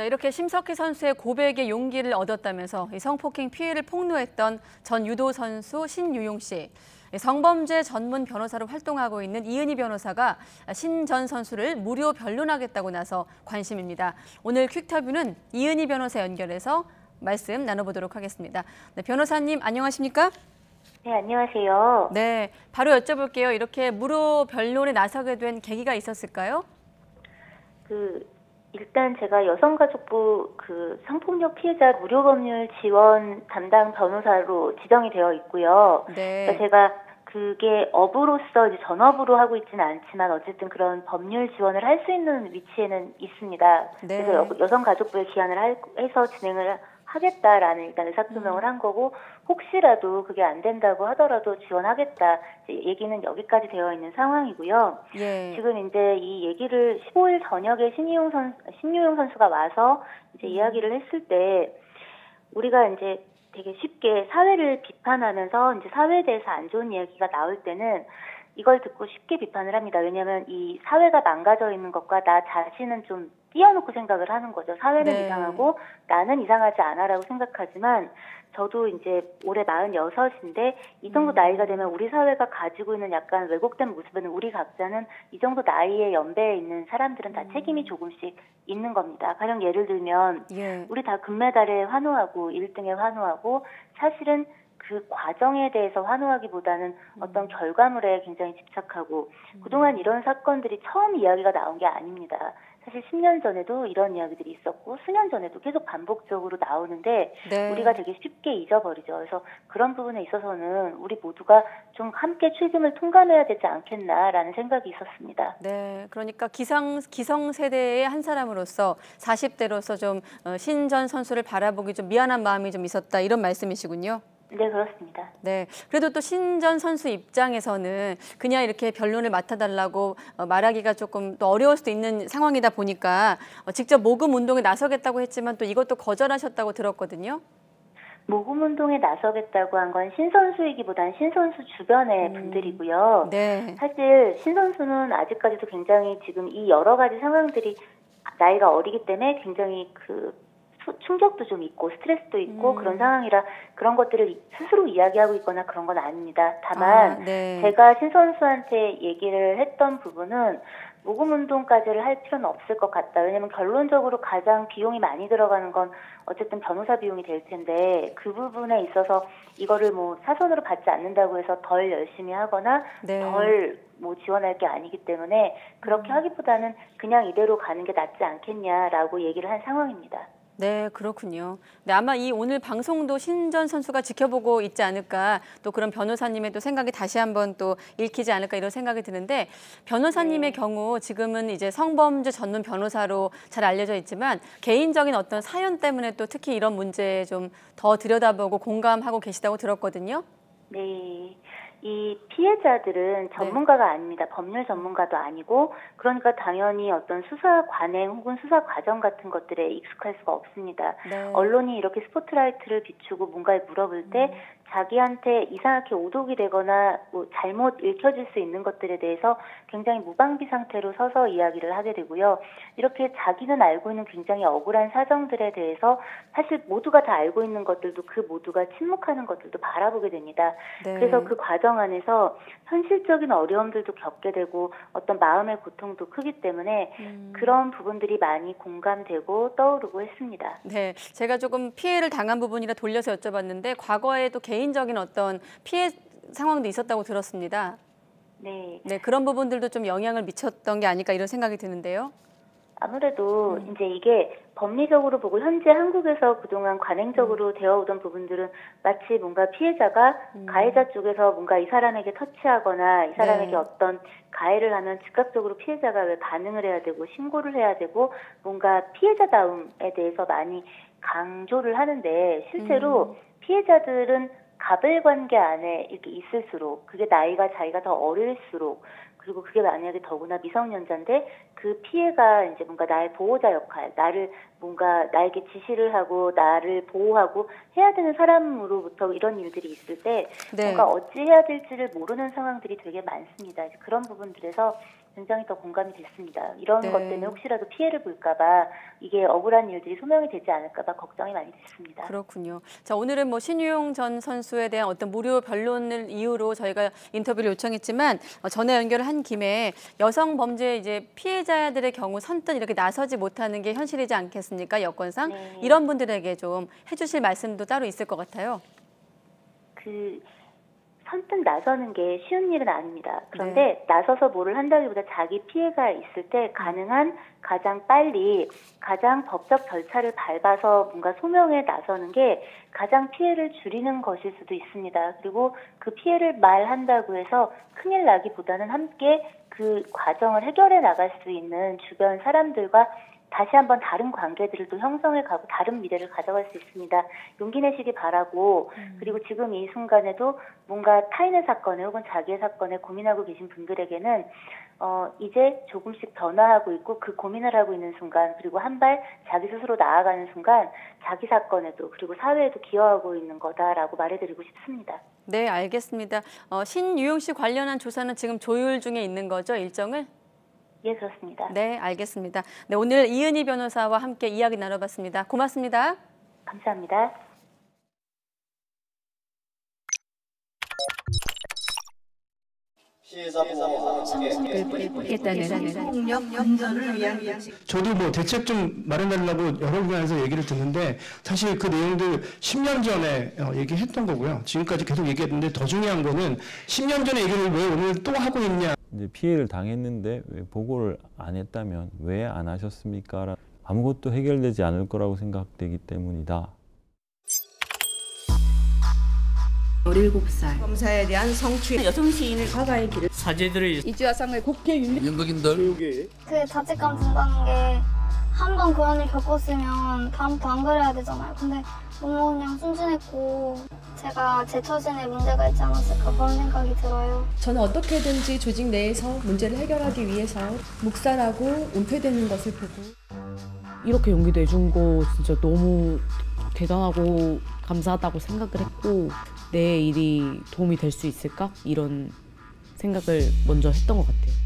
네, 이렇게 심석희 선수의 고백에 용기를 얻었다면서 이 성폭행 피해를 폭로했던 전 유도 선수 신유용 씨. 성범죄 전문 변호사로 활동하고 있는 이은희 변호사가 신 전 선수를 무료 변론하겠다고 나서 관심입니다. 오늘 퀵터뷰는 이은희 변호사 연결해서 말씀 나눠보도록 하겠습니다. 네, 변호사님 안녕하십니까? 네, 안녕하세요. 네, 바로 여쭤볼게요. 이렇게 무료 변론에 나서게 된 계기가 있었을까요? 일단 제가 여성가족부 성폭력 피해자 무료 법률 지원 담당 변호사로 지정이 되어 있고요. 네. 그러니까 제가 그게 업으로서 이제 전업으로 하고 있지는 않지만 어쨌든 그런 법률 지원을 할 수 있는 위치에는 있습니다. 네. 그래서 여성가족부에 기한을 해서 진행을 하겠다라는 일단 의사표명을 한 거고, 혹시라도 그게 안 된다고 하더라도 지원하겠다, 이제 얘기는 여기까지 되어 있는 상황이고요. 예. 지금 이제 이 얘기를 15일 저녁에 신유용 선수가 와서 이제 이야기를 했을 때, 우리가 이제 되게 쉽게 사회를 비판하면서 이제 사회에 대해서 안 좋은 이야기가 나올 때는 이걸 듣고 쉽게 비판을 합니다. 왜냐하면 이 사회가 망가져 있는 것과 나 자신은 좀 띄워놓고 생각을 하는 거죠. 사회는 네. 이상하고 나는 이상하지 않아라고 생각하지만, 저도 이제 올해 46인데 이 정도 나이가 되면 우리 사회가 가지고 있는 약간 왜곡된 모습에는 우리 각자는 이 정도 나이의 연배에 있는 사람들은 다 책임이 조금씩 있는 겁니다. 가령 예를 들면 우리 다 금메달에 환호하고 1등에 환호하고, 사실은 그 과정에 대해서 환호하기보다는 어떤 결과물에 굉장히 집착하고, 그동안 이런 사건들이 처음 이야기가 나온 게 아닙니다. 사실 10년 전에도 이런 이야기들이 있었고 수년 전에도 계속 반복적으로 나오는데 네. 우리가 되게 쉽게 잊어버리죠. 그래서 그런 부분에 있어서는 우리 모두가 좀 함께 출금을 통감해야 되지 않겠나라는 생각이 있었습니다. 네, 그러니까 기성세대의 한 사람으로서 40대로서 좀 신 전 선수를 바라보기 좀 미안한 마음이 좀 있었다, 이런 말씀이시군요. 네, 그렇습니다. 네, 그래도 또 신 전 선수 입장에서는 그냥 이렇게 변론을 맡아달라고 말하기가 조금 또 어려울 수도 있는 상황이다 보니까 직접 모금 운동에 나서겠다고 했지만 또 이것도 거절하셨다고 들었거든요. 모금 운동에 나서겠다고 한 건 신 선수이기보단 신 선수 주변의 분들이고요. 네. 사실 신 선수는 아직까지도 굉장히 지금 이 여러 가지 상황들이 나이가 어리기 때문에 굉장히 충격도 좀 있고 스트레스도 있고 그런 상황이라 그런 것들을 스스로 이야기하고 있거나 그런 건 아닙니다. 다만 네. 제가 신 선수한테 얘기를 했던 부분은 모금 운동까지를 할 필요는 없을 것 같다. 왜냐하면 결론적으로 가장 비용이 많이 들어가는 건 어쨌든 변호사 비용이 될 텐데, 그 부분에 있어서 이거를 뭐 사선으로 받지 않는다고 해서 덜 열심히 하거나 네. 덜 뭐 지원할 게 아니기 때문에 그렇게 하기보다는 그냥 이대로 가는 게 낫지 않겠냐라고 얘기를 한 상황입니다. 네, 그렇군요. 네, 아마 이 오늘 방송도 신 전 선수가 지켜보고 있지 않을까, 또 그런 변호사님의 또 생각이 다시 한번 또 읽히지 않을까, 이런 생각이 드는데, 변호사님의 경우 지금은 이제 성범죄 전문 변호사로 잘 알려져 있지만 개인적인 어떤 사연 때문에 또 특히 이런 문제에 좀 더 들여다보고 공감하고 계시다고 들었거든요. 네. 이 피해자들은 전문가가 아닙니다. 법률 전문가도 아니고, 그러니까 당연히 어떤 수사 관행 혹은 수사 과정 같은 것들에 익숙할 수가 없습니다. 네. 언론이 이렇게 스포트라이트를 비추고 뭔가를 물어볼 때 자기한테 이상하게 오독이 되거나 뭐 잘못 읽혀질 수 있는 것들에 대해서 굉장히 무방비 상태로 서서 이야기를 하게 되고요. 이렇게 자기는 알고 있는 굉장히 억울한 사정들에 대해서 사실 모두가 다 알고 있는 것들도 그 모두가 침묵하는 것들도 바라보게 됩니다. 네. 그래서 그 과정 안에서 현실적인 어려움들도 겪게 되고 어떤 마음의 고통도 크기 때문에 그런 부분들이 많이 공감되고 떠오르고 했습니다. 네, 제가 조금 피해를 당한 부분이라 돌려서 여쭤봤는데 과거에도 개인적인 어떤 피해 상황도 있었다고 들었습니다. 네. 네, 그런 부분들도 좀 영향을 미쳤던 게 아닐까, 이런 생각이 드는데요. 아무래도 이제 이게 법리적으로 보고 현재 한국에서 그동안 관행적으로 되어오던 부분들은 마치 뭔가 피해자가 가해자 쪽에서 뭔가 이 사람에게 터치하거나 이 사람에게 네. 어떤 가해를 하면 즉각적으로 피해자가 왜 반응을 해야 되고 신고를 해야 되고 뭔가 피해자다움에 대해서 많이 강조를 하는데, 실제로 피해자들은 가불관계 안에 이렇게 있을수록, 그게 나이가 자기가 더 어릴수록, 그리고 그게 만약에 더구나 미성년자인데 그 피해가 이제 뭔가 나의 보호자 역할, 나를 뭔가 나에게 지시를 하고 나를 보호하고 해야 되는 사람으로부터 이런 일들이 있을 때 네. 뭔가 어찌 해야 될지를 모르는 상황들이 되게 많습니다. 그런 부분들에서 굉장히 더 공감이 됐습니다. 이런 네. 것 때문에 혹시라도 피해를 볼까 봐 이게 억울한 일들이 소명이 되지 않을까 봐 걱정이 많이 됐습니다. 그렇군요. 자, 오늘은 뭐 신유용 전 선수에 대한 어떤 무료 변론을 이유로 저희가 인터뷰를 요청했지만 전화 연결을 한 김에 여성 범죄 이제 피해자들의 경우 선뜻 이렇게 나서지 못하는 게 현실이지 않겠습니까? 여건상 네. 이런 분들에게 좀 해주실 말씀도 따로 있을 것 같아요. 선뜻 나서는 게 쉬운 일은 아닙니다. 그런데 나서서 뭐를 한다기보다 자기 피해가 있을 때 가능한 가장 빨리 가장 법적 절차를 밟아서 뭔가 소명에 나서는 게 가장 피해를 줄이는 것일 수도 있습니다. 그리고 그 피해를 말한다고 해서 큰일 나기보다는 함께 그 과정을 해결해 나갈 수 있는 주변 사람들과 다시 한번 다른 관계들을 또 형성해 가고 다른 미래를 가져갈 수 있습니다. 용기 내시기 바라고 그리고 지금 이 순간에도 뭔가 타인의 사건에 혹은 자기의 사건에 고민하고 계신 분들에게는 이제 조금씩 변화하고 있고 그 고민을 하고 있는 순간 그리고 한 발 자기 스스로 나아가는 순간 자기 사건에도 그리고 사회에도 기여하고 있는 거다라고 말해드리고 싶습니다. 네, 알겠습니다. 신유용 씨 관련한 조사는 지금 조율 중에 있는 거죠, 일정을? 예, 그렇습니다. 네, 알겠습니다. 네, 오늘 이은희 변호사와 함께 이야기 나눠봤습니다. 고맙습니다. 감사합니다. 성폭력을 뿌리겠다는 폭력 근절을 위한 저도 뭐 대책 좀 마련하려고 여러 분야에서 얘기를 듣는데 사실 그 내용들 10년 전에 얘기했던 거고요. 지금까지 계속 얘기했는데 더 중요한 거는 10년 전에 얘기를 왜 오늘 또 하고 있냐. 이제 피해를 당했는데 왜 보고를 안 했다면 왜 안 하셨습니까? 아무것도 해결되지 않을 거라고 생각되기 때문이다. 17살 검사에 대한 성추행 여성 시인을 과거의 길을 사제들의 이주화상을 국회 윤리 연극인들 그 자책감 든다는 게 한 번 그런 일 겪었으면 다음부터 안 그래야 되잖아요. 근데 너무 그냥 순진했고 제가 제 처신에 문제가 있지 않았을까 그런 생각이 들어요. 저는 어떻게든지 조직 내에서 문제를 해결하기 위해서 묵살하고 은폐되는 것을 보고 이렇게 용기 내준 거 진짜 너무 대단하고 감사하다고 생각을 했고 내 일이 도움이 될 수 있을까? 이런 생각을 먼저 했던 것 같아요.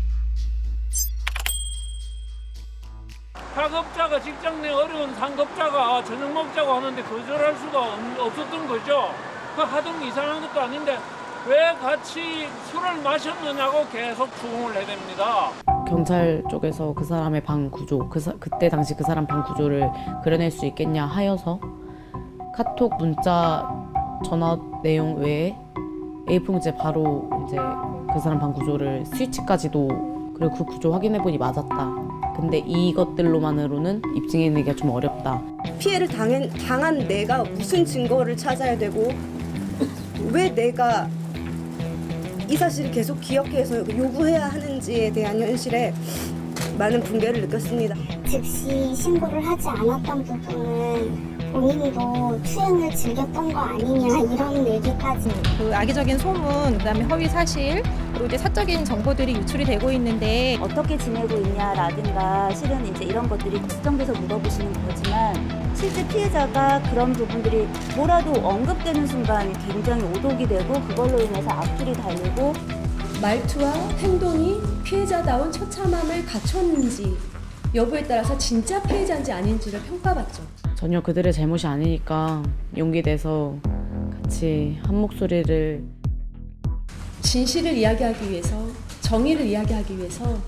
상급자가 직장 내 어려운 상급자가 저녁 먹자고 하는데 거절할 수가 없었던 거죠. 그 하던 이상한 것도 아닌데 왜 같이 술을 마셨느냐고 계속 추궁을 해댑니다. 경찰 쪽에서 그 사람의 방 구조, 그때 당시 그 사람 방 구조를 그려낼 수 있겠냐 하여서 카톡, 문자, 전화 내용 외에 A4용지에 바로 이제 그 사람 방 구조를 스위치까지도 그리고 그 구조 확인해보니 맞았다. 근데 이것들로만으로는 입증해내기가 좀 어렵다. 피해를 당한 내가 무슨 증거를 찾아야 되고 왜 내가 이 사실을 계속 기억해서 요구해야 하는지에 대한 현실에 많은 붕괴를 느꼈습니다. 즉시 신고를 하지 않았던 부분은 본인도 추행을 즐겼던 거 아니냐 이런 얘기까지. 그 악의적인 소문, 그다음에 허위 사실, 그리고 이제 사적인 정보들이 유출이 되고 있는데 어떻게 지내고 있냐라든가 실은 이제 이런 것들이 걱정돼서 물어보시는 거지만 실제 피해자가 그런 부분들이 뭐라도 언급되는 순간 굉장히 오독이 되고 그걸로 인해서 악플이 달리고 말투와 행동이 피해자다운 처참함을 갖췄는지 여부에 따라서 진짜 피해자인지 아닌지를 평가받죠. 전혀 그들의 잘못이 아니니까 용기 내서 같이 한 목소리를 진실을 이야기하기 위해서 정의를 이야기하기 위해서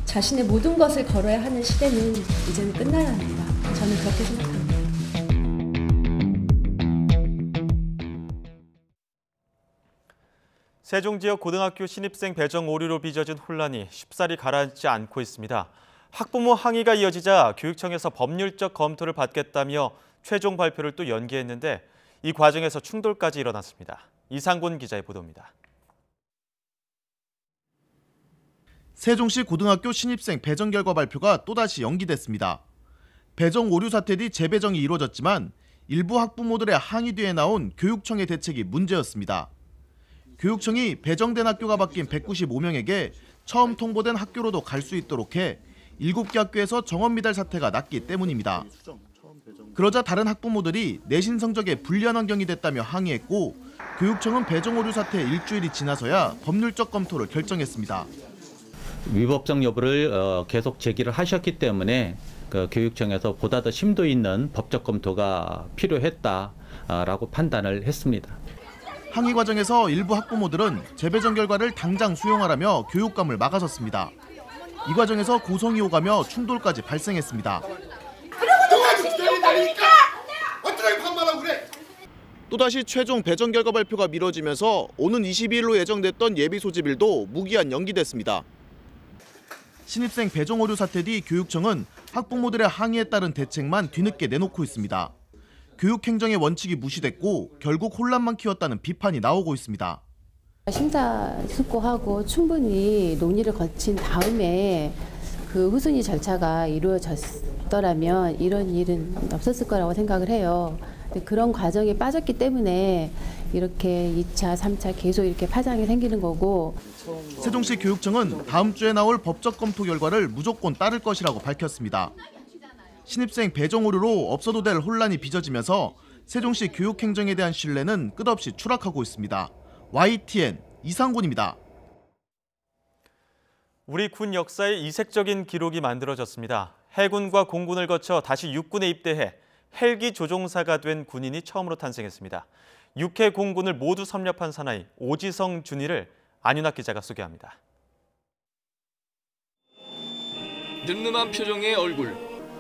자신의 모든 것을 걸어야 하는 시대는 이제는 끝나야 합니다. 저는 그렇게 생각합니다. 세종 지역 고등학교 신입생 배정 오류로 빚어진 혼란이 쉽사리 가라앉지 않고 있습니다. 학부모 항의가 이어지자 교육청에서 법률적 검토를 받겠다며 최종 발표를 또 연기했는데 이 과정에서 충돌까지 일어났습니다. 이상곤 기자의 보도입니다. 세종시 고등학교 신입생 배정 결과 발표가 또다시 연기됐습니다. 배정 오류 사태 뒤 재배정이 이루어졌지만 일부 학부모들의 항의 뒤에 나온 교육청의 대책이 문제였습니다. 교육청이 배정된 학교가 바뀐 195명에게 처음 통보된 학교로도 갈 수 있도록 해 7개 학교에서 정원 미달 사태가 났기 때문입니다. 그러자 다른 학부모들이 내신 성적에 불리한 환경이 됐다며 항의했고 교육청은 배정 오류 사태 일주일이 지나서야 법률적 검토를 결정했습니다. 위법성 여부를 계속 제기를 하셨기 때문에 그 교육청에서 보다 더 심도 있는 법적 검토가 필요했다라고 판단을 했습니다. 항의 과정에서 일부 학부모들은 재배정 결과를 당장 수용하라며 교육감을 막아섰습니다. 이 과정에서 고성이 오가며 충돌까지 발생했습니다. 어떻게 반말하고 그래? 또다시 최종 배정 결과 발표가 미뤄지면서 오는 22일로 예정됐던 예비 소집일도 무기한 연기됐습니다. 신입생 배정 오류 사태 뒤 교육청은 학부모들의 항의에 따른 대책만 뒤늦게 내놓고 있습니다. 교육행정의 원칙이 무시됐고 결국 혼란만 키웠다는 비판이 나오고 있습니다. 심사숙고하고 충분히 논의를 거친 다음에 그 후순위 절차가 이루어졌더라면 이런 일은 없었을 거라고 생각을 해요. 그런 과정에 빠졌기 때문에 이렇게 2차, 3차 계속 이렇게 파장이 생기는 거고. 세종시 교육청은 다음 주에 나올 법적 검토 결과를 무조건 따를 것이라고 밝혔습니다. 신입생 배정 오류로 없어도 될 혼란이 빚어지면서 세종시 교육행정에 대한 신뢰는 끝없이 추락하고 있습니다. YTN 이상곤입니다. 우리 군 역사에 이색적인 기록이 만들어졌습니다. 해군과 공군을 거쳐 다시 육군에 입대해 헬기 조종사가 된 군인이 처음으로 탄생했습니다. 6회 공군을 모두 섭렵한 사나이 오지성 준이를 안윤학 기자가 소개합니다. 늠름한 표정의 얼굴,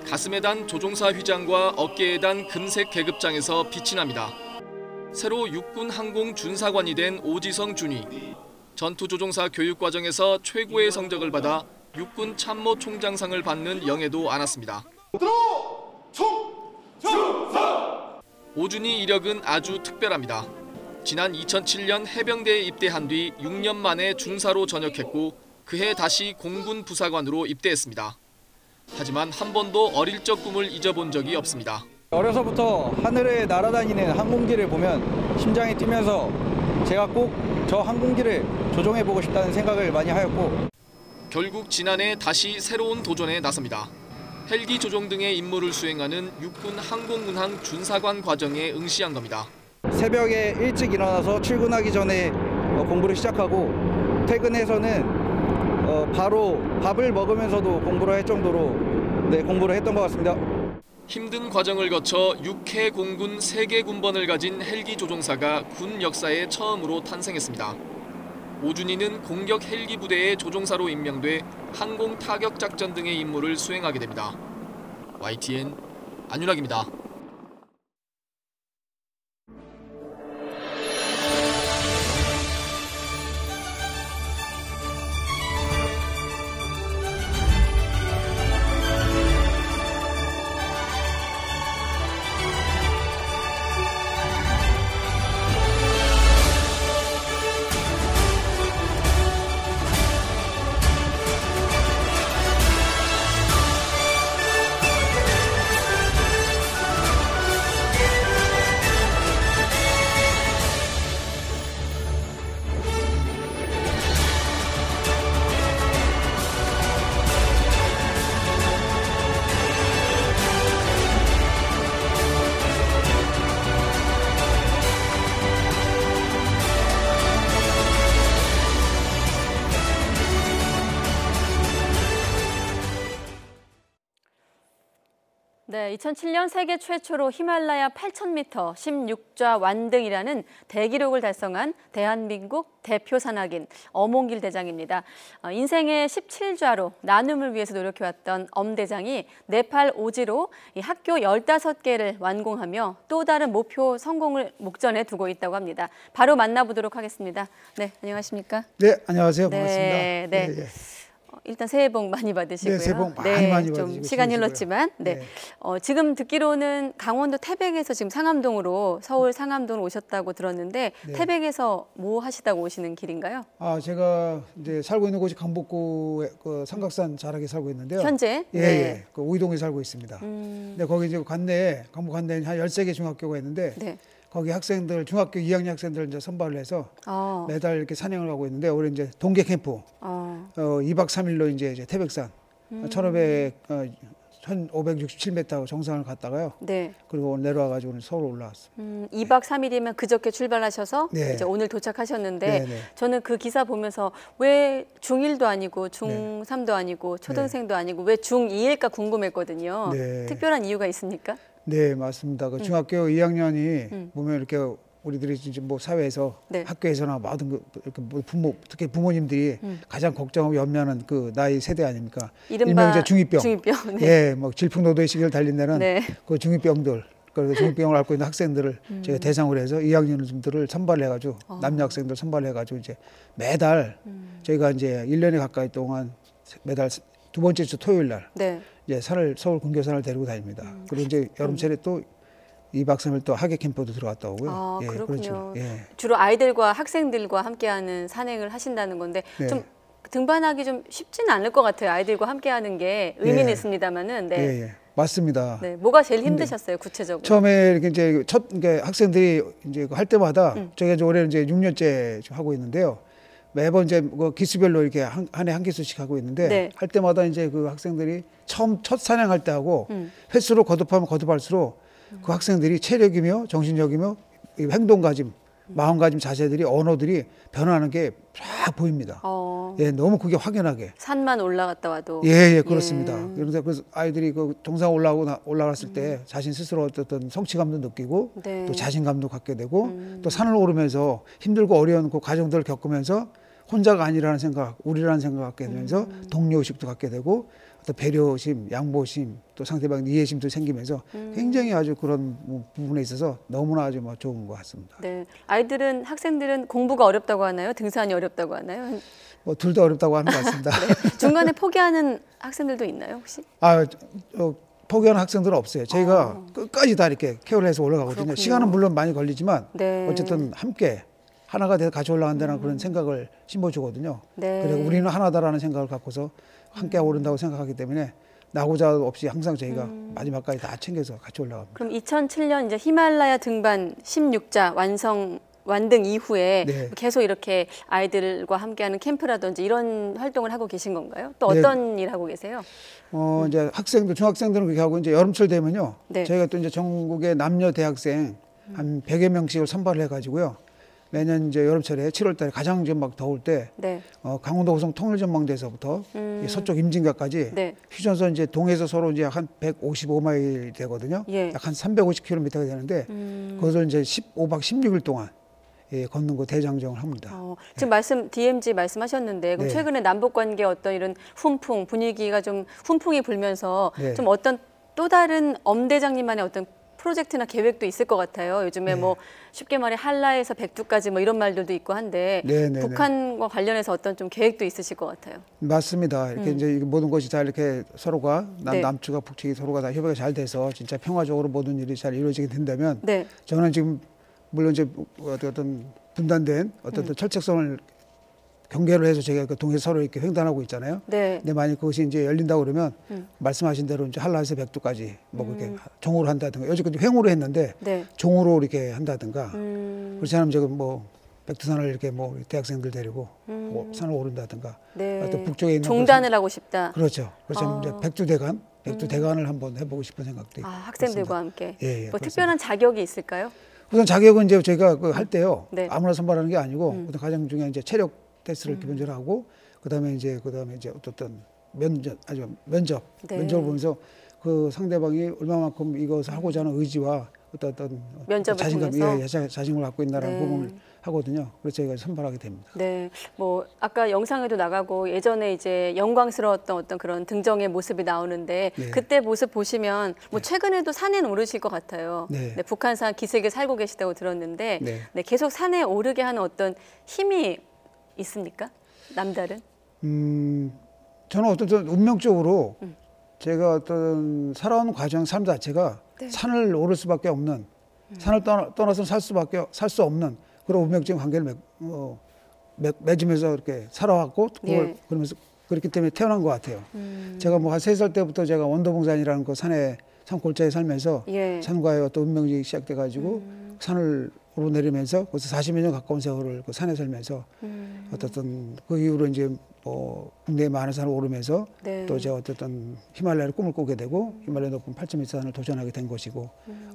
가슴에 단 조종사 휘장과 어깨에 단 금색 계급장에서 빛이 납니다. 새로 육군 항공 준사관이 된 오지성 준이. 전투조종사 교육과정에서 최고의 성적을 받아 육군 참모총장상을 받는 영예도 안았습니다. 오준이 이력은 아주 특별합니다. 지난 2007년 해병대에 입대한 뒤 6년 만에 중사로 전역했고 그해 다시 공군 부사관으로 입대했습니다. 하지만 한 번도 어릴 적 꿈을 잊어본 적이 없습니다. 어려서부터 하늘에 날아다니는 항공기를 보면 심장이 뛰면서 제가 꼭 저 항공기를 조종해보고 싶다는 생각을 많이 하였고 결국 지난해 다시 새로운 도전에 나섭니다. 헬기 조종 등의 임무를 수행하는 육군 항공운항 준사관 과정에 응시한 겁니다. 새벽에 일찍 일어나서 출근하기 전에 공부를 시작하고 퇴근해서는 바로 밥을 먹으면서도 공부를 할 정도로 공부를 했던 것 같습니다. 힘든 과정을 거쳐 6회 공군 3개 군번을 가진 헬기 조종사가 군 역사에 처음으로 탄생했습니다. 오준이는 공격 헬기 부대의 조종사로 임명돼 항공 타격 작전 등의 임무를 수행하게 됩니다. YTN 안윤학입니다. 네, 2007년 세계 최초로 히말라야 8,000m 16좌 완등이라는 대기록을 달성한 대한민국 대표 산악인 엄홍길 대장입니다. 인생의 17좌로 나눔을 위해서 노력해왔던 엄 대장이 네팔 오지로 학교 15개를 완공하며 또 다른 목표 성공을 목전에 두고 있다고 합니다. 바로 만나보도록 하겠습니다. 네, 안녕하십니까? 네, 안녕하세요. 반갑습니다. 네, 네. 일단 새해 복 많이 받으시고요. 네, 새해 복 많이 받으시고 좀 시간이 흘렀지만 지금 듣기로는 강원도 태백에서 지금 상암동으로 서울 상암동으로 오셨다고 들었는데 태백에서 뭐 하시다고 오시는 길인가요? 제가 이제 살고 있는 곳이 강북구 그 삼각산 자락에 살고 있는데요. 현재? 예. 그 오이동에 살고 있습니다. 근데 거기 이제 관내에 강북 관내에 한 13개 중학교가 있는데 거기 학생들 중학교 2학년 학생들 이제 선발을 해서 매달 이렇게 산행을 가고 있는데 올해 이제 동계 캠프 2박 3일로 이제 태백산 1,500 1567m 정상을 갔다가요. 네. 그리고 내려와가지고 서울 올라왔어요. 2박 3일이면 그저께 출발하셔서 네. 이제 오늘 도착하셨는데 네, 네. 저는 그 기사 보면서 왜 중1도 아니고 중3도 아니고 초등생도 아니고 왜 중2일까 궁금했거든요. 네. 특별한 이유가 있습니까? 네, 맞습니다. 그 중학교 2학년이 보면 이렇게 우리들이 이제 뭐 사회에서 네. 학교에서나 모든 이렇게 뭐 부모 특히 부모님들이 가장 걱정하고 염려하는 그 나이 세대 아닙니까? 일명 이제 중이병. 네. 예, 뭐 질풍노도의 시기를 달린 데는 네. 그 중이병들. 그래서 중이병을 앓고 있는 학생들을 제가 대상으로 해서 2학년들을 선발해가지고 남녀 학생들 선발해가지고 이제 매달 저희가 이제 1년에 가까이 동안 매달 두 번째 주 토요일 날 네. 이제 서울 근교산을 데리고 다닙니다. 그리고 이제 여름철에 또 2박 3일 또 하계 캠프도 들어갔다 오고요. 아, 예, 그렇군요. 그렇죠. 예. 주로 아이들과 학생들과 함께하는 산행을 하신다는 건데 네. 좀 등반하기 좀 쉽지는 않을 것 같아요. 아이들과 함께하는 게 의미는 예. 있습니다만은. 네. 예, 예. 맞습니다. 네. 뭐가 제일 힘드셨어요, 구체적으로? 처음에 이렇게 이제 이게 학생들이 이제 할 때마다 저희가 이제 올해는 이제 6년째 하고 있는데요. 매번 이제 그 기수별로 이렇게 한 해 한 기수씩 하고 있는데 네. 할 때마다 이제 그 학생들이 첫 산행할 때 하고 횟수로 거듭하면 거듭할수록 그 학생들이 체력이며 정신력이며 이 행동가짐, 마음가짐 자세들이 언어들이 변하는 게 쫙 보입니다. 예, 너무 그게 확연하게. 산만 올라갔다 와도. 예, 그렇습니다. 그래서 아이들이 그 정상 올라갔을 때 자신 스스로 어떤 성취감도 느끼고 네. 또 자신감도 갖게 되고 또 산을 오르면서 힘들고 어려운 그 과정들을 겪으면서 혼자가 아니라는 생각, 우리라는 생각을 갖게 되면서 동료의식도 갖게 되고 어떤 배려심, 양보심, 또 상대방 이해심도 생기면서 굉장히 아주 그런 부분에 있어서 너무나 아주 좋은 것 같습니다. 네, 아이들은 학생들은 공부가 어렵다고 하나요? 등산이 어렵다고 하나요? 뭐 둘 다 어렵다고 하는 것 같습니다. 네. 중간에 포기하는 학생들도 있나요, 혹시? 포기하는 학생들은 없어요. 저희가 끝까지 다 이렇게 케어를 해서 올라가거든요. 그렇군요. 시간은 물론 많이 걸리지만 네. 어쨌든 함께 하나가 돼서 같이 올라간다는 그런 생각을 심어주거든요. 네. 그리고 우리는 하나다라는 생각을 갖고서 함께 오른다고 생각하기 때문에 나고자 없이 항상 저희가 마지막까지 다 챙겨서 같이 올라갑니다. 그럼 2007년 이제 히말라야 등반 16자 완등 이후에 네. 계속 이렇게 아이들과 함께하는 캠프라든지 이런 활동을 하고 계신 건가요? 또 어떤 일 하고 계세요? 이제 중학생들은 그렇게 하고 이제 여름철 되면요. 네. 저희가 또 이제 전국의 남녀 대학생 한 100여 명씩을 선발을 해가지고요. 매년 이제 여름철에 7월달에 가장 좀 막 더울 때 네. 강원도 호성 통일전망대에서부터 서쪽 임진각까지 네. 휴전선 이제 동에서 서로 이제 한 155마일 되거든요. 예. 약 한 350km가 되는데 그것을 이제 15박 16일 동안 걷는 거 대장정을 합니다. 지금 DMZ 말씀하셨는데 그럼 네. 최근에 남북 관계 어떤 이런 훈풍 분위기가 좀 훈풍이 불면서 네. 좀 어떤 또 다른 엄대장님만의 어떤 프로젝트나 계획도 있을 것 같아요. 요즘에 뭐 쉽게 말해 한라에서 백두까지 뭐 이런 말들도 있고 한데 북한과 관련해서 어떤 좀 계획도 있으실 것 같아요. 맞습니다. 이렇게 이제 모든 것이 다 이렇게 서로가 네. 남측과 북측이 서로가 다 협의가 잘 돼서 진짜 평화적으로 모든 일이 잘 이루어지게 된다면 네. 저는 지금 물론 이제 어떤 분단된 어떤 철책선을 경계를 해서 제가 그 동해에서 서로 이렇게 횡단하고 있잖아요. 네. 근데 만약 그것이 이제 열린다고 그러면 말씀하신 대로 이제 한라에서 백두까지 뭐 그렇게 종으로 한다든가 여지까지 횡으로 했는데 네. 종으로 이렇게 한다든가 그렇지 않으면 지금 뭐 백두산을 이렇게 뭐 대학생들 데리고 뭐 산을 오른다든가 네. 또 북쪽에 있는 종단을 하고 싶다. 그렇죠. 그렇죠. 이제 백두대간을 한번 해보고 싶은 생각도 있고. 학생들과 함께. 예, 뭐 특별한 자격이 있을까요? 우선 자격은 이제 저희가 할 때요. 네. 아무나 선발하는 게 아니고 어떤 가장 중요한 이제 체력 테스트를 기본적으로 하고 그다음에 이제 어떤 면접을 보면서 그 상대방이 얼마만큼 이것을 하고자 하는 의지와 어떤 자신감, 자신감을 갖고 있나라는 부분을 하거든요. 그래서 저희가 선발하게 됩니다. 네, 뭐 아까 영상에도 나가고 예전에 이제 영광스러웠던 어떤 그런 등정의 모습이 나오는데 그때 모습 보시면 뭐 최근에도 산에 오르실 것 같아요. 네, 북한산 기슭에 살고 계시다고 들었는데 네, 계속 산에 오르게 하는 어떤 힘이 있습니까? 남다른? 저는 어떤 운명적으로 제가 어떤 살아오는 과정, 삶 자체가 산을 오를 수밖에 없는, 산을 떠나서 살 수 없는 그런 운명적인 관계를 맺으면서 이렇게 살아왔고 그러면서 그렇기 때문에 태어난 것 같아요. 제가 뭐 한 3살 때부터 제가 원도봉산이라는 그 산골짜기에 살면서 산과의 어떤 운명이 시작돼가지고 산을 오르내리면서 거기서 40여 년 가까운 세월을 그 산에 살면서 어떻든 그 이후로 이제 뭐 국내에 많은 산을 오르면서 네. 또 제가 어쨌든 히말라야를 꿈을 꾸게 되고 히말라야 높은 8,000m 산을 도전하게 된 것이고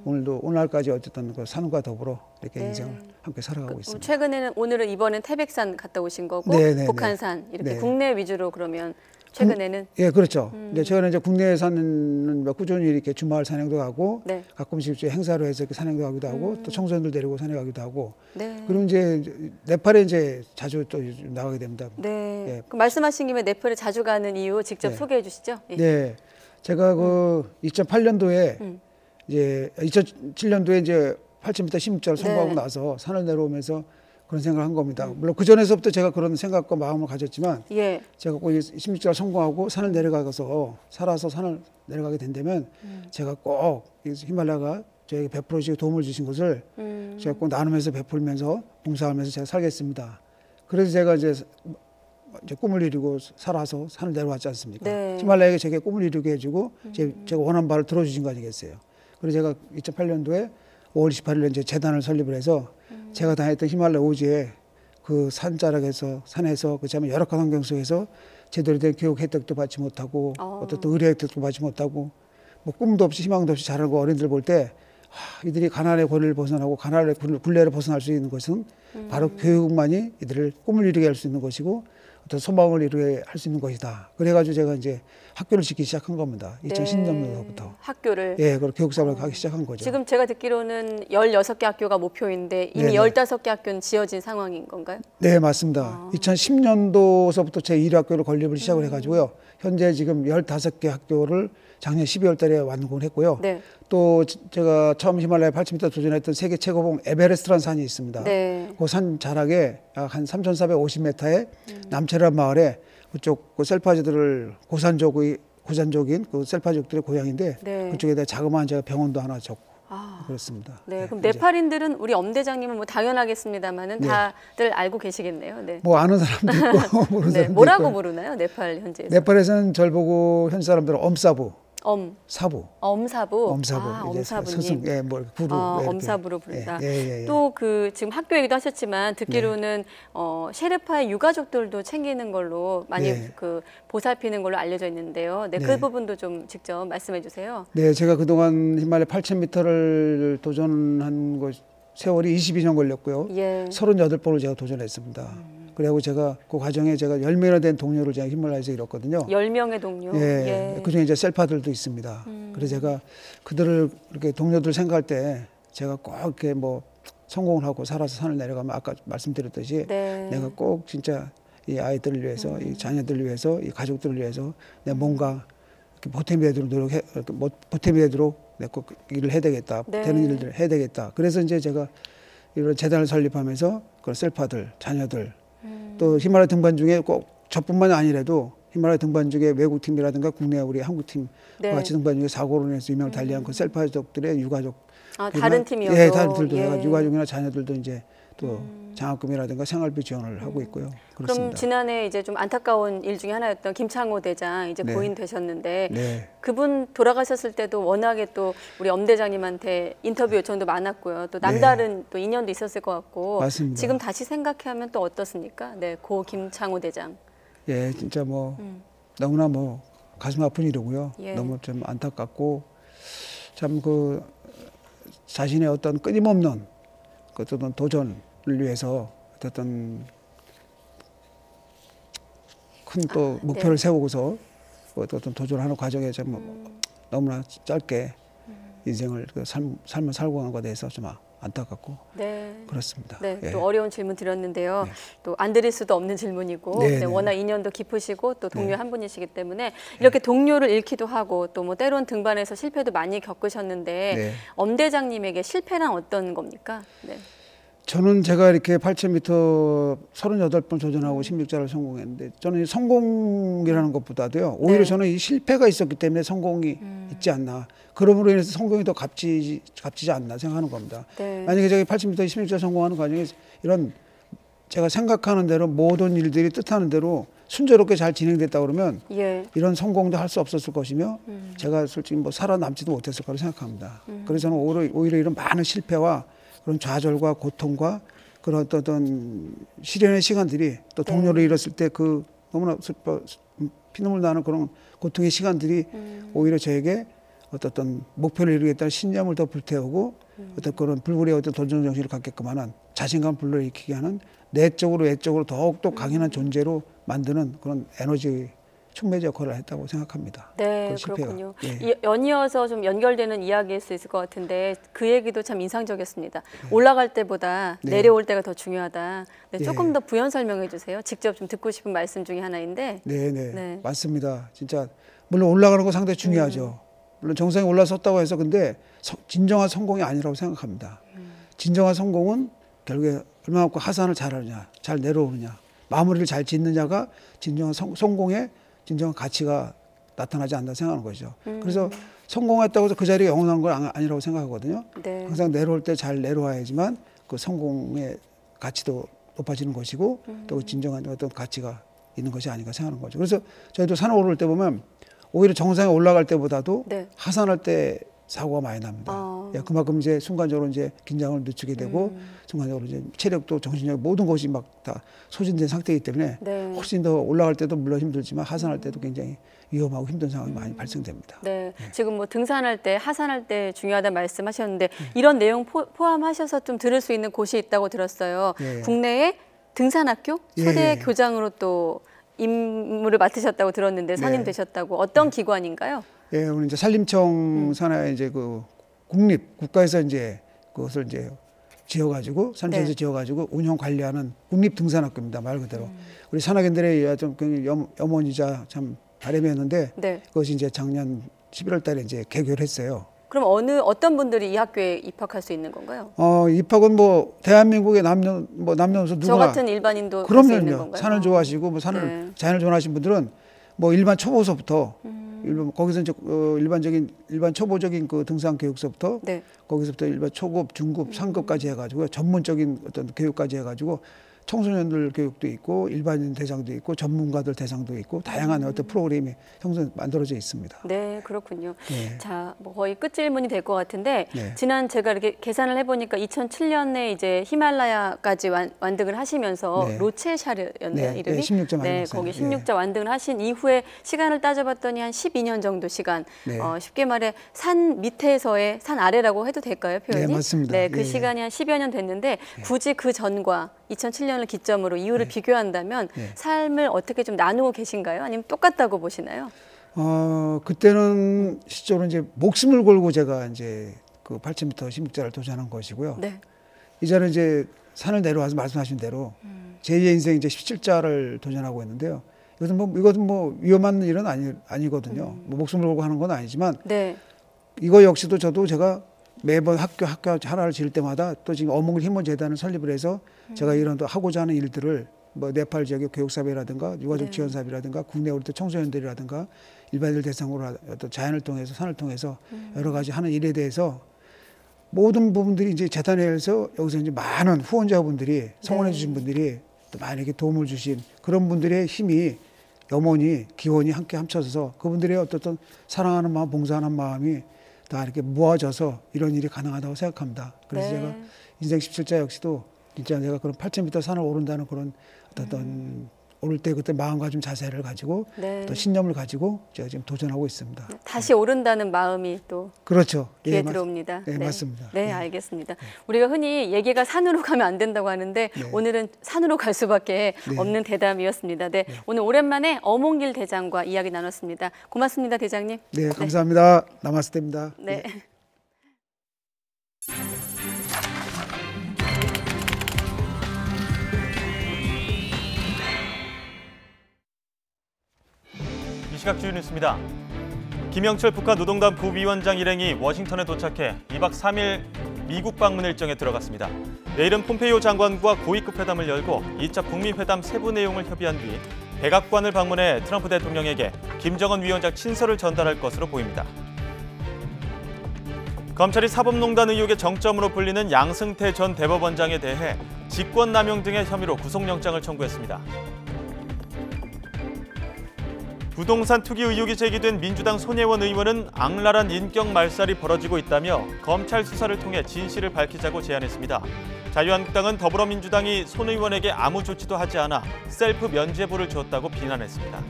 오늘날까지 어쨌든 그 산과 더불어 이렇게 네. 인생을 함께 살아가고 있습니다. 최근에는 오늘은 태백산 갔다 오신 거고 네. 북한산 이렇게 네. 국내 위주로 그러면 최근에는 예, 그렇죠. 이제 최근에 이제 국내에 사는 몇 꾸준히 이렇게 주말 산행도 가고 네. 가끔씩 이제 행사로 해서 이렇게 산행도 가기도 하고 또 청소년들 데리고 산에 가기도 하고 네. 그리고 이제 네팔에 이제 자주 또 나가게 됩니다. 네. 예. 그럼 말씀하신 김에 네팔에 자주 가는 이유 직접 네. 소개해 주시죠. 예. 네, 제가 그 2008년도에 이제 2007년도에 이제 8,000m 16자를 성공하고 네. 나서 산을 내려오면서 그런 생각을 한 겁니다. 물론 그 전에서부터 제가 그런 생각과 마음을 가졌지만 예. 제가 꼭 16자를 성공하고 산을 내려가서 살아서 산을 내려가게 된다면 제가 꼭 히말라야가 저에게 베풀어주시고 도움을 주신 것을 제가 꼭 나누면서 베풀면서 봉사하면서 제가 살겠습니다. 그래서 제가 이제 꿈을 이루고 살아서 산을 내려왔지 않습니까? 네. 히말라야가 제게 꿈을 이루게 해주고 제가 원한 바를 들어주신 거 아니겠어요? 그래서 제가 2008년도에 5월 28일에 이제 재단을 설립을 해서 제가 다녔던 히말라야 오지에 그 산자락에서 산에서 그 참 열악한 환경 속에서 제대로 된 교육 혜택도 받지 못하고 어떤 의료 혜택도 받지 못하고 뭐 꿈도 없이 희망도 없이 자라고 어린이들 볼 때 이들이 가난의 권리를 벗어나고 가난의 굴레를 벗어날 수 있는 것은 바로 교육만이 이들을 꿈을 이루게 할 수 있는 것이고 어떤 소망을 이루게 할 수 있는 것이다. 그래가지고 제가 이제 학교를 짓기 시작한 겁니다. 2010년도부터. 학교를. 예, 그리고 교육사업을 하기 시작한 거죠. 지금 제가 듣기로는 16개 학교가 목표인데 이미 네네. 15개 학교는 지어진 상황인 건가요? 네, 맞습니다. 2010년도서부터 제 1회 학교를 건립을 시작을 해가지고요. 현재 지금 15개 학교를 작년 12월 달에 완공을 했고요. 네. 또 제가 처음 히말라야 8,000m 도전했던 세계 최고봉 에베레스트라는 산이 있습니다. 네. 그 산 자락에 약 한 3,450m의 남체란 마을에 그쪽 그 셀파족인 그 셀파족들의 고향인데 네. 그쪽에다 자그마한 제가 병원도 하나 졌고 그렇습니다. 네, 그럼 이제 네팔인들은 우리 엄대장님은 뭐 당연하겠습니다만은 네. 다들 알고 계시겠네요. 네. 뭐 아는 사람도 있고 모르는 네, 사람도 뭐라고 있고. 부르나요? 네팔 현지에서. 네팔에서는 절 보고 현 사람들은 엄사부, 사부, 엄사부. 엄사부, 아, 이제 엄사부님. 스승, 예, 뭐 구루, 이렇게. 엄사부로 부른다. 예. 또 그 지금 학교 얘기도 하셨지만 듣기로는 셰르파의 유가족들도 챙기는 걸로 많이 네. 그 보살피는 걸로 알려져 있는데요. 네, 네. 그 부분도 좀 직접 말씀해 주세요. 네, 제가 그동안 히말라야 8,000m를 도전한 것 세월이 22년 걸렸고요. 예. 38번을 제가 도전했습니다. 그리고 제가 그 과정에 제가 10명이나 된 동료를 제가 히말라야에서 잃었거든요. 10명의 동료. 예. 그중에 이제 셀파들도 있습니다. 그래서 제가 그들을 이렇게 동료들 생각할 때 제가 꼭 이렇게 뭐 성공을 하고 살아서 산을 내려가면 아까 말씀드렸듯이 네. 내가 꼭 진짜 이 아이들을 위해서 이 자녀들을 위해서 이 가족들을 위해서 내가 뭔가 이렇게 보탬이 되도록 보탬이 되도록 내가 꼭 일을 해야 되겠다. 네. 되는 일들을 해야 되겠다. 그래서 이제 제가 이런 재단을 설립하면서 그런 셀파들, 자녀들 또 히말라야 등반 중에 꼭 저뿐만이 아니라도 히말라야 등반 중에 외국 팀이라든가 국내 우리 한국 팀과 네. 같이 등반 중에 사고로 인해서 유명을 달리한 그 셀파족들의 유가족 다른 팀이어도. 예, 다른 팀들도 예. 유가족이나 자녀들도 이제 또 장학금이라든가 생활비 지원을 하고 있고요. 그렇습니다. 그럼 지난해 이제 좀 안타까운 일 중에 하나였던 김창호 대장 이제 네. 고인 되셨는데 네. 그분 돌아가셨을 때도 워낙에 또 우리 엄 대장님한테 인터뷰 요청도 많았고요. 또 남다른 또 인연도 있었을 것 같고. 맞습니다. 지금 다시 생각하면 또 어떻습니까? 네, 고 김창호 대장. 예, 진짜 뭐 너무나 뭐 가슴 아픈 일이고요. 예. 너무 좀 안타깝고 참 그 자신의 어떤 끊임없는 그 어떤 도전을 위해서 어떤 큰 또 목표를 네. 세우고서 어떤 도전하는 과정에 참 너무나 짧게 인생을 그 삶을 살고 간 것에 대해서 좀 안타깝고 네. 그렇습니다. 네, 예. 또 어려운 질문 드렸는데요. 또 안 드릴 수도 없는 질문이고 네, 네, 네, 워낙 네. 인연도 깊으시고 또 동료 네. 한 분이시기 때문에 이렇게 동료를 잃기도 하고 또 뭐 때론 등반에서 실패도 많이 겪으셨는데 네. 엄 대장님에게 실패란 어떤 겁니까? 네. 저는 제가 이렇게 8,000m 38번 도전하고 16자를 성공했는데 저는 이 성공이라는 것보다도요. 오히려 네. 저는 이 실패가 있었기 때문에 성공이 있지 않나. 그러므로 인해서 성공이 더 값지지 않나 생각하는 겁니다. 네. 만약에 제가 8,000m 16자 성공하는 과정에 이런 제가 생각하는 대로 모든 일들이 뜻하는 대로 순조롭게 잘 진행됐다 그러면 예. 이런 성공도 할 수 없었을 것이며 제가 솔직히 뭐 살아남지도 못했을 거라고 생각합니다. 그래서 저는 오히려 이런 많은 실패와 그런 좌절과 고통과 그런 어떤 시련의 시간들이 또 동료를 잃었을 때 그 너무나 슬퍼 피눈물 나는 그런 고통의 시간들이 오히려 저에게 어떤 목표를 이루겠다는 신념을 더 불태우고 어떤 그런 불굴의 어떤 도전 정신을 갖게끔 하는 자신감 불러일으키게 하는 내적으로 외적으로 더욱더 강인한 존재로 만드는 그런 에너지 촉매제 역할을 했다고 생각합니다. 네, 그렇군요. 예. 연이어서 좀 연결되는 이야기일 수 있을 것 같은데 그 얘기도 참 인상적이었습니다. 올라갈 때보다 내려올 때가 더 중요하다. 네, 조금 더 부연 설명해 주세요. 직접 좀 듣고 싶은 말씀 중에 하나인데. 네, 맞습니다. 진짜 물론 올라가는 거 상당히 중요하죠. 물론 정상에 올라섰다고 해서 근데 진정한 성공이 아니라고 생각합니다. 진정한 성공은 결국에 얼마만큼 하산을 잘하느냐, 잘 내려오느냐, 마무리를 잘 짓느냐가 진정한 성공의 진정한 가치가 나타나지 않는다 생각하는 거죠. 그래서 성공했다고 해서 그 자리가 영원한 건 아니라고 생각하거든요. 네. 항상 내려올 때 잘 내려와야지만 그 성공의 가치도 높아지는 것이고 또 진정한 어떤 가치가 있는 것이 아닌가 생각하는 거죠. 그래서 저희도 산을 오를 때 보면 오히려 정상에 올라갈 때보다도 하산할 때 사고가 많이 납니다. 그만큼 이제 순간적으로 이제 긴장을 늦추게 되고 순간적으로 이제 체력도 정신력 모든 것이 막 다 소진된 상태이기 때문에 훨씬 더 올라갈 때도 물론 힘들지만 하산할 때도 굉장히 위험하고 힘든 상황이 많이 발생됩니다. 네, 지금 뭐 등산할 때, 하산할 때 중요하다 말씀하셨는데 이런 내용 포함하셔서 좀 들을 수 있는 곳이 있다고 들었어요. 국내에 등산학교 초대 교장으로 또 임무를 맡으셨다고 들었는데 선임되셨다고 어떤 기관인가요? 예, 우리 이제 산림청 산하에 이제 그 국가에서 이제 그것을 이제 지어가지고 산림청에서 지어가지고 운영 관리하는 국립 등산학교입니다. 말 그대로 우리 산악인들의 좀 염원이자 참 바람이었는데 그것이 이제 작년 11월달에 이제 개교를 했어요. 그럼 어떤 분들이 이 학교에 입학할 수 있는 건가요? 입학은 뭐 대한민국의 남녀노소 누구나 저 같은 일반인도 할 수 있는 건가요? 산을 좋아하시고 뭐 자연을 좋아하시는 분들은 뭐 일반 초보서부터 거기서 이제 일반 초보적인 그 등산 교육서부터 거기서부터 일반 초급, 중급, 상급까지 해가지고 전문적인 어떤 교육까지 해가지고 청소년들 교육도 있고 일반인 대상도 있고 전문가들 대상도 있고 다양한 어떤 프로그램이 만들어져 있습니다. 네, 그렇군요. 자, 뭐 거의 끝 질문이 될 것 같은데 지난 제가 이렇게 계산을 해보니까 2007년에 이제 히말라야까지 완등을 하시면서 로체샤르였네요, 이름이. 16자 네, 거기 16자 완등을 하신 이후에 시간을 따져봤더니 한 12년 정도 시간. 쉽게 말해 산 밑에서의 산 아래라고 해도 될까요, 표현이? 네, 맞습니다. 네, 그 시간이 한 10여 년 됐는데 굳이 그 전과 2007년을 기점으로 이후를 비교한다면 삶을 어떻게 좀 나누고 계신가요? 아니면 똑같다고 보시나요? 그때는 실제로 이제 목숨을 걸고 제가 이제 그 8,000m 16자를 도전한 것이고요. 이제는 이제 산을 내려와서 말씀하신 대로 제2의 인생 이제 17자를 도전하고 있는데요. 이것은 뭐 위험한 일은 아니거든요. 뭐 목숨을 걸고 하는 건 아니지만 이거 역시도 제가 매번 학교 하나를 지을 때마다 또 지금 어몽길 힘원 재단을 설립을 해서 제가 이런 또 하고자 하는 일들을 뭐 네팔 지역의 교육사업이라든가 유가족 지원사업이라든가 국내 우리 청소년들이라든가 일반인들 대상으로 어떤 자연을 통해서 산을 통해서 여러 가지 하는 일에 대해서 모든 부분들이 이제 재단에서 여기서 이제 많은 후원자분들이 성원해 주신 분들이 또 많이 도움을 주신 그런 분들의 힘이 염원이 기원이 함께 합쳐져서 그분들의 어떤 사랑하는 마음 봉사하는 마음이 다 이렇게 모아져서 이런 일이 가능하다고 생각합니다. 그래서 제가 인생 17자 역시도 진짜 내가 그런 8,000m 산을 오른다는 그런 어떤 오를 때 그때 마음가짐 자세를 가지고 또 신념을 가지고 제가 지금 도전하고 있습니다. 다시 오른다는 마음이 또 그렇죠. 귀에 들어옵니다. 네, 맞습니다. 네, 알겠습니다. 우리가 흔히 얘기가 산으로 가면 안 된다고 하는데 오늘은 산으로 갈 수밖에 없는 대담이었습니다. 오늘 오랜만에 어몽길 대장과 이야기 나눴습니다. 고맙습니다, 대장님. 네, 감사합니다. 나마스테입니다. 네. 시각 주요 뉴스입니다. 김영철 북한 노동당 부위원장 일행이 워싱턴에 도착해 2박 3일 미국 방문 일정에 들어갔습니다. 내일은 폼페이오 장관과 고위급 회담을 열고 2차 북미 회담 세부 내용을 협의한 뒤 백악관을 방문해 트럼프 대통령에게 김정은 위원장 친서를 전달할 것으로 보입니다. 검찰이 사법농단 의혹의 정점으로 불리는 양승태 전 대법원장에 대해 직권남용 등의 혐의로 구속영장을 청구했습니다. 부동산 투기 의혹이 제기된 민주당 손혜원 의원은 악랄한 인격 말살이 벌어지고 있다며 검찰 수사를 통해 진실을 밝히자고 제안했습니다. 자유한국당은 더불어민주당이 손 의원에게 아무 조치도 하지 않아 셀프 면죄부를 줬다고 비난했습니다.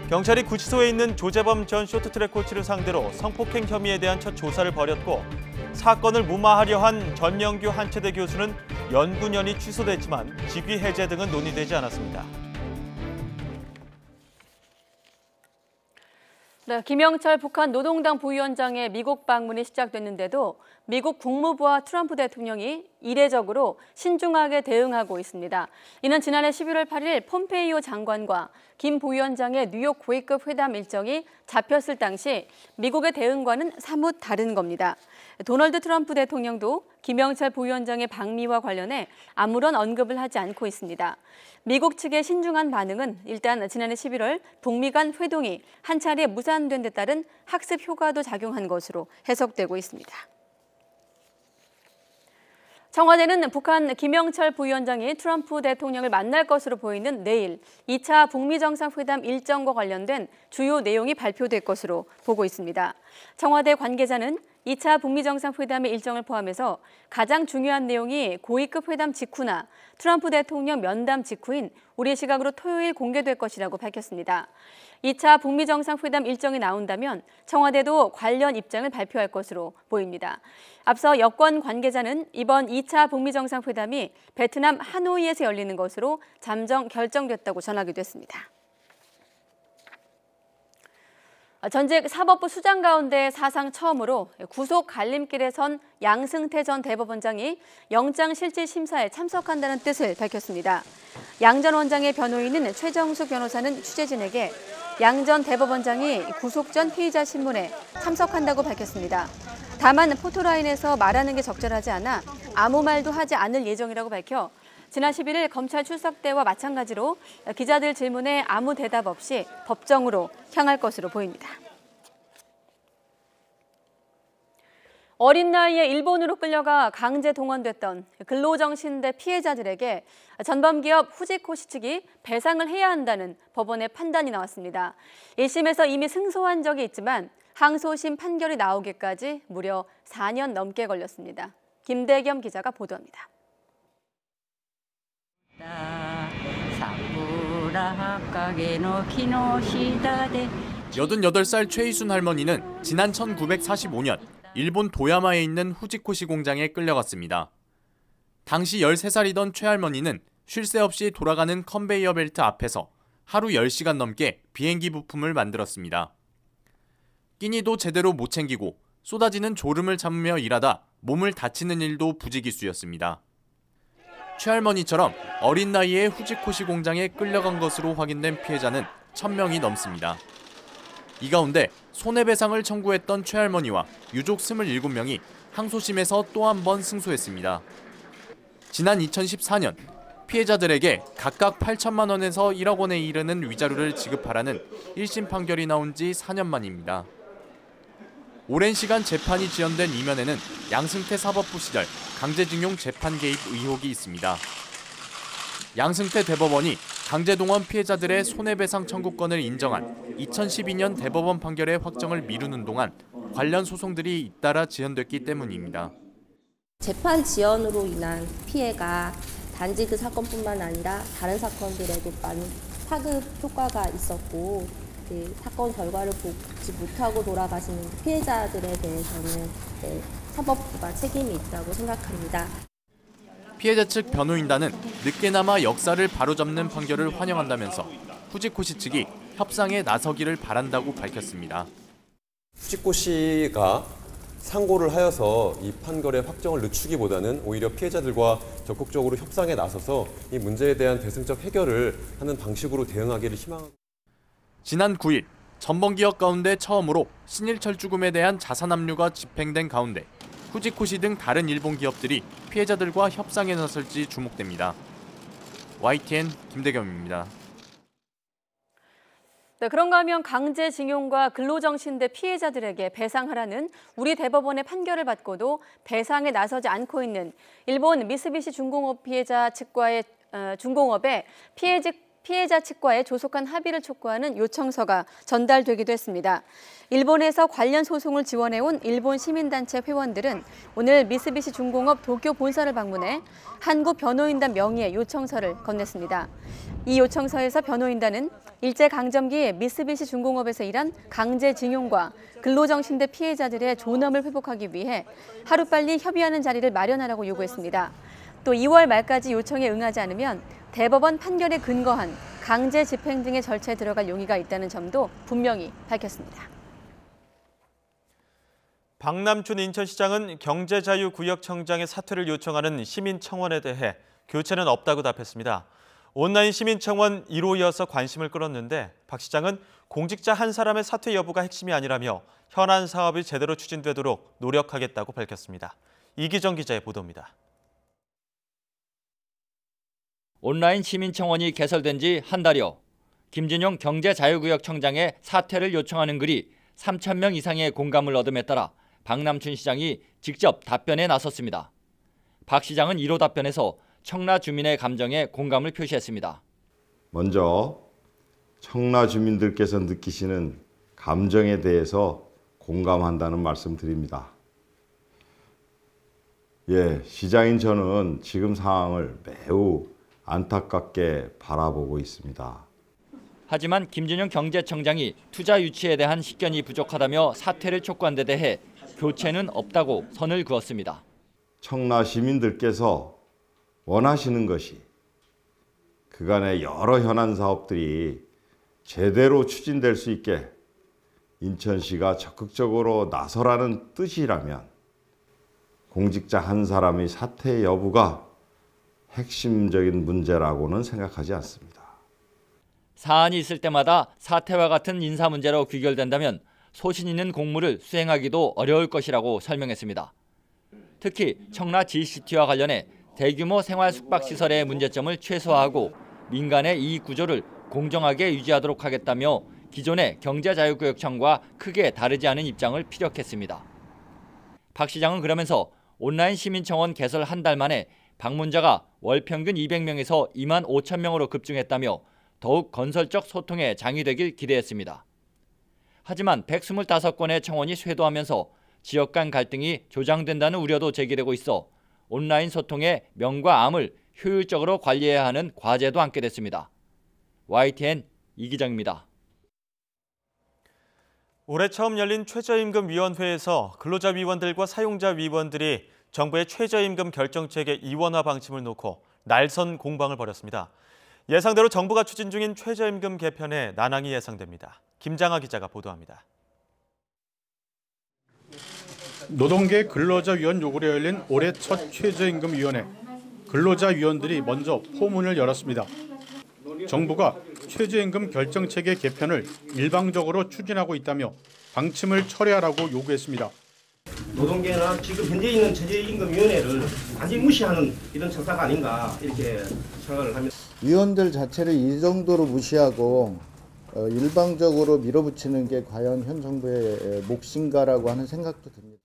경찰이 구치소에 있는 조재범 전 쇼트트랙 코치를 상대로 성폭행 혐의에 대한 첫 조사를 벌였고 사건을 무마하려 한 전영규 한체대 교수는 연구년이 취소됐지만 직위 해제 등은 논의되지 않았습니다. 네, 김영철 북한 노동당 부위원장의 미국 방문이 시작됐는데도 미국 국무부와 트럼프 대통령이 이례적으로 신중하게 대응하고 있습니다. 이는 지난해 11월 8일 폼페이오 장관과 김 부위원장의 뉴욕 고위급 회담 일정이 잡혔을 당시 미국의 대응과는 사뭇 다른 겁니다. 도널드 트럼프 대통령도 김영철 부위원장의 방미와 관련해 아무런 언급을 하지 않고 있습니다. 미국 측의 신중한 반응은 일단 지난해 11월 북미 간 회동이 한 차례 무산된 데 따른 학습 효과도 작용한 것으로 해석되고 있습니다. 청와대는 북한 김영철 부위원장이 트럼프 대통령을 만날 것으로 보이는 내일 2차 북미 정상회담 일정과 관련된 주요 내용이 발표될 것으로 보고 있습니다. 청와대 관계자는 2차 북미 정상회담의 일정을 포함해서 가장 중요한 내용이 고위급 회담 직후나 트럼프 대통령 면담 직후인 우리 시각으로 토요일 공개될 것이라고 밝혔습니다. 2차 북미 정상회담 일정이 나온다면 청와대도 관련 입장을 발표할 것으로 보입니다. 앞서 여권 관계자는 이번 2차 북미 정상회담이 베트남 하노이에서 열리는 것으로 잠정 결정됐다고 전하기도 했습니다. 전직 사법부 수장 가운데 사상 처음으로 구속 갈림길에 선 양승태 전 대법원장이 영장실질심사에 참석한다는 뜻을 밝혔습니다. 양 전 원장의 변호인인 최정숙 변호사는 취재진에게 양 전 대법원장이 구속 전 피의자 신문에 참석한다고 밝혔습니다. 다만 포토라인에서 말하는 게 적절하지 않아 아무 말도 하지 않을 예정이라고 밝혀 지난 11일 검찰 출석 때와 마찬가지로 기자들 질문에 아무 대답 없이 법정으로 향할 것으로 보입니다. 어린 나이에 일본으로 끌려가 강제 동원됐던 근로정신대 피해자들에게 전범기업 후지코시 측이 배상을 해야 한다는 법원의 판단이 나왔습니다. 1심에서 이미 승소한 적이 있지만 항소심 판결이 나오기까지 무려 4년 넘게 걸렸습니다. 김대겸 기자가 보도합니다. 88살 최희순 할머니는 지난 1945년 일본 도야마에 있는 후지코시 공장에 끌려갔습니다. 당시 13살이던 최 할머니는 쉴 새 없이 돌아가는 컨베이어 벨트 앞에서 하루 10시간 넘게 비행기 부품을 만들었습니다. 끼니도 제대로 못 챙기고 쏟아지는 졸음을 참으며 일하다 몸을 다치는 일도 부지기수였습니다. 최할머니처럼 어린 나이에 후지코시 공장에 끌려간 것으로 확인된 피해자는 1000명이 넘습니다. 이 가운데 손해배상을 청구했던 최할머니와 유족 27명이 항소심에서 또 한 번 승소했습니다. 지난 2014년 피해자들에게 각각 8천만 원에서 1억 원에 이르는 위자료를 지급하라는 1심 판결이 나온 지 4년 만입니다. 오랜 시간 재판이 지연된 이면에는 양승태 사법부 시절 강제징용 재판 개입 의혹이 있습니다. 양승태 대법원이 강제동원 피해자들의 손해배상 청구권을 인정한 2012년 대법원 판결의 확정을 미루는 동안 관련 소송들이 잇따라 지연됐기 때문입니다. 재판 지연으로 인한 피해가 단지 그 사건뿐만 아니라 다른 사건들에도 많은 파급 효과가 있었고 사건 결과를 보지 못하고 돌아가시는 피해자들에 대해서는 사법부가 책임이 있다고 생각합니다. 피해자 측 변호인단은 늦게나마 역사를 바로잡는 판결을 환영한다면서 후지코시 측이 협상에 나서기를 바란다고 밝혔습니다. 후지코시가 상고를 하여서 이 판결의 확정을 늦추기보다는 오히려 피해자들과 적극적으로 협상에 나서서 이 문제에 대한 대승적 해결을 하는 방식으로 대응하기를 희망합니다. 지난 9일 전범기업 가운데 처음으로 신일철 죽음에 대한 자산 압류가 집행된 가운데 후지코시 등 다른 일본 기업들이 피해자들과 협상에 나설지 주목됩니다. YTN 김대겸입니다. 네, 그런가 하면 강제징용과 근로정신대 피해자들에게 배상하라는 우리 대법원의 판결을 받고도 배상에 나서지 않고 있는 일본 미쓰비시 중공업 피해자 측과의 중공업의 피해자 측과의 조속한 합의를 촉구하는 요청서가 전달되기도 했습니다. 일본에서 관련 소송을 지원해온 일본 시민단체 회원들은 오늘 미쓰비시 중공업 도쿄 본사를 방문해 한국 변호인단 명의의 요청서를 건넸습니다. 이 요청서에서 변호인단은 일제강점기 미쓰비시 중공업에서 일한 강제징용과 근로정신대 피해자들의 존엄을 회복하기 위해 하루빨리 협의하는 자리를 마련하라고 요구했습니다. 또 2월 말까지 요청에 응하지 않으면 대법원 판결에 근거한 강제 집행 등의 절차에 들어갈 용의가 있다는 점도 분명히 밝혔습니다. 박남춘 인천시장은 경제자유구역청장의 사퇴를 요청하는 시민청원에 대해 교체는 없다고 답했습니다. 온라인 시민청원 1호이어서 관심을 끌었는데 박 시장은 공직자 한 사람의 사퇴 여부가 핵심이 아니라며 현안 사업이 제대로 추진되도록 노력하겠다고 밝혔습니다. 이기정 기자의 보도입니다. 온라인 시민청원이 개설된 지 한 달여 김진용 경제자유구역청장의 사퇴를 요청하는 글이 3,000명 이상의 공감을 얻음에 따라 박남춘 시장이 직접 답변에 나섰습니다. 박 시장은 1호 답변에서 청라 주민의 감정에 공감을 표시했습니다. 먼저 청라 주민들께서 느끼시는 감정에 대해서 공감한다는 말씀 드립니다. 시장인 저는 지금 상황을 매우 안타깝게 바라보고 있습니다. 하지만 김진용 경제청장이 투자 유치에 대한 식견이 부족하다며 사퇴를 촉구한 데 대해 교체는 없다고 선을 그었습니다. 청라 시민들께서 원하시는 것이 그간의 여러 현안 사업들이 제대로 추진될 수 있게 인천시가 적극적으로 나서라는 뜻이라면 공직자 한 사람의 사퇴 여부가 핵심적인 문제라고는 생각하지 않습니다. 사안이 있을 때마다 사퇴와 같은 인사 문제로 귀결된다면 소신 있는 공무를 수행하기도 어려울 것이라고 설명했습니다. 특히 청라 GCT와 관련해 대규모 생활 숙박시설의 문제점을 최소화하고 민간의 이익 구조를 공정하게 유지하도록 하겠다며 기존의 경제자유구역청과 크게 다르지 않은 입장을 피력했습니다. 박 시장은 그러면서 온라인 시민청원 개설 한 달 만에 방문자가 월 평균 200명에서 2만 5천 명으로 급증했다며 더욱 건설적 소통에 장이 되길 기대했습니다. 하지만 125건의 청원이 쇄도하면서 지역 간 갈등이 조장된다는 우려도 제기되고 있어 온라인 소통의 명과 암을 효율적으로 관리해야 하는 과제도 안게 됐습니다. YTN 이기정입니다. 올해 처음 열린 최저임금위원회에서 근로자위원들과 사용자위원들이 정부의 최저임금 결정체계 이원화 방침을 놓고 날선 공방을 벌였습니다. 예상대로 정부가 추진 중인 최저임금 개편에 난항이 예상됩니다. 김장하 기자가 보도합니다. 노동계 근로자위원 요구로 열린 올해 첫 최저임금위원회. 근로자위원들이 먼저 포문을 열었습니다. 정부가 최저임금 결정체계 개편을 일방적으로 추진하고 있다며 방침을 철회하라고 요구했습니다. 노동계나 지금 현재 있는 최저임금위원회를 완전히 무시하는 이런 청사가 아닌가 이렇게 생각을 합니다. 위원들 자체를 이 정도로 무시하고 일방적으로 밀어붙이는 게 과연 현 정부의 몫인가라고 하는 생각도 듭니다.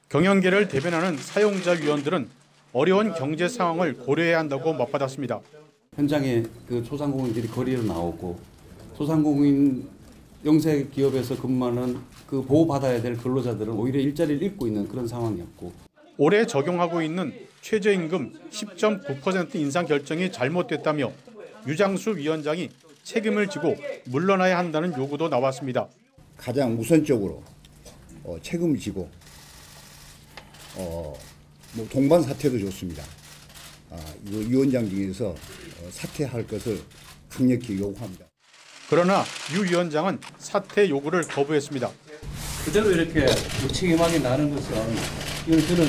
경영계를 대변하는 사용자위원들은 어려운 경제 상황을 고려해야 한다고 맞받았습니다. 현장에 그 소상공인들이 거리로 나오고 소상공인 영세 기업에서 근무하는 그 보호받아야 될 근로자들은 오히려 일자리를 잃고 있는 그런 상황이었고 올해 적용하고 있는 최저임금 10.9% 인상 결정이 잘못됐다며 유장수 위원장이 책임을 지고 물러나야 한다는 요구도 나왔습니다. 가장 우선적으로 책임을 지고 동반 사퇴도 좋습니다. 이 위원장 중에서 사퇴할 것을 강력히 요구합니다. 그러나 유 위원장은 사퇴 요구를 거부했습니다. 그대로 이렇게 무책임하게 나는 것은 이건 저는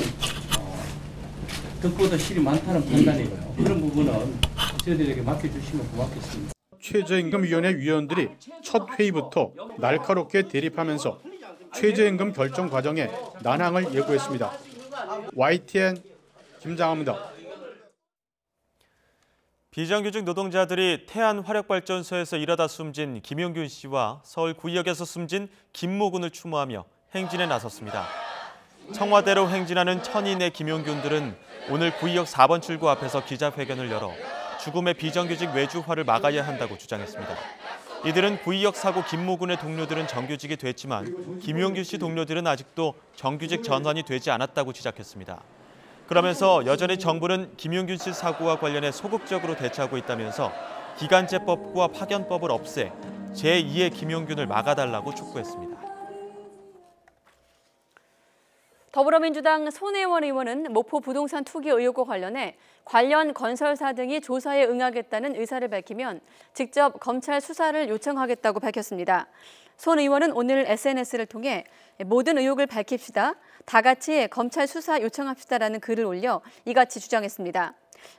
득보다 실이 많다는 판단이고요. 그런 부분은 저희들에게 맡겨주시면 고맙겠습니다. 최저임금위원회 위원들이 첫 회의부터 날카롭게 대립하면서 최저임금 결정 과정에 난항을 예고했습니다. YTN 김장하입니다. 비정규직 노동자들이 태안 화력발전소에서 일하다 숨진 김용균 씨와 서울 구의역에서 숨진 김모군을 추모하며 행진에 나섰습니다. 청와대로 행진하는 천인의 김용균들은 오늘 구의역 4번 출구 앞에서 기자회견을 열어 죽음의 비정규직 외주화를 막아야 한다고 주장했습니다. 이들은 구의역 사고 김모 군의 동료들은 정규직이 됐지만 김용균 씨 동료들은 아직도 정규직 전환이 되지 않았다고 지적했습니다. 그러면서 여전히 정부는 김용균 씨 사고와 관련해 소극적으로 대처하고 있다면서 기간제법과 파견법을 없애 제2의 김용균을 막아달라고 촉구했습니다. 더불어민주당 손혜원 의원은 모포 부동산 투기 의혹과 관련해 관련 건설사 등이 조사에 응하겠다는 의사를 밝히면 직접 검찰 수사를 요청하겠다고 밝혔습니다. 손 의원은 오늘 SNS를 통해 모든 의혹을 밝힙시다. 다 같이 검찰 수사 요청합시다라는 글을 올려 이같이 주장했습니다.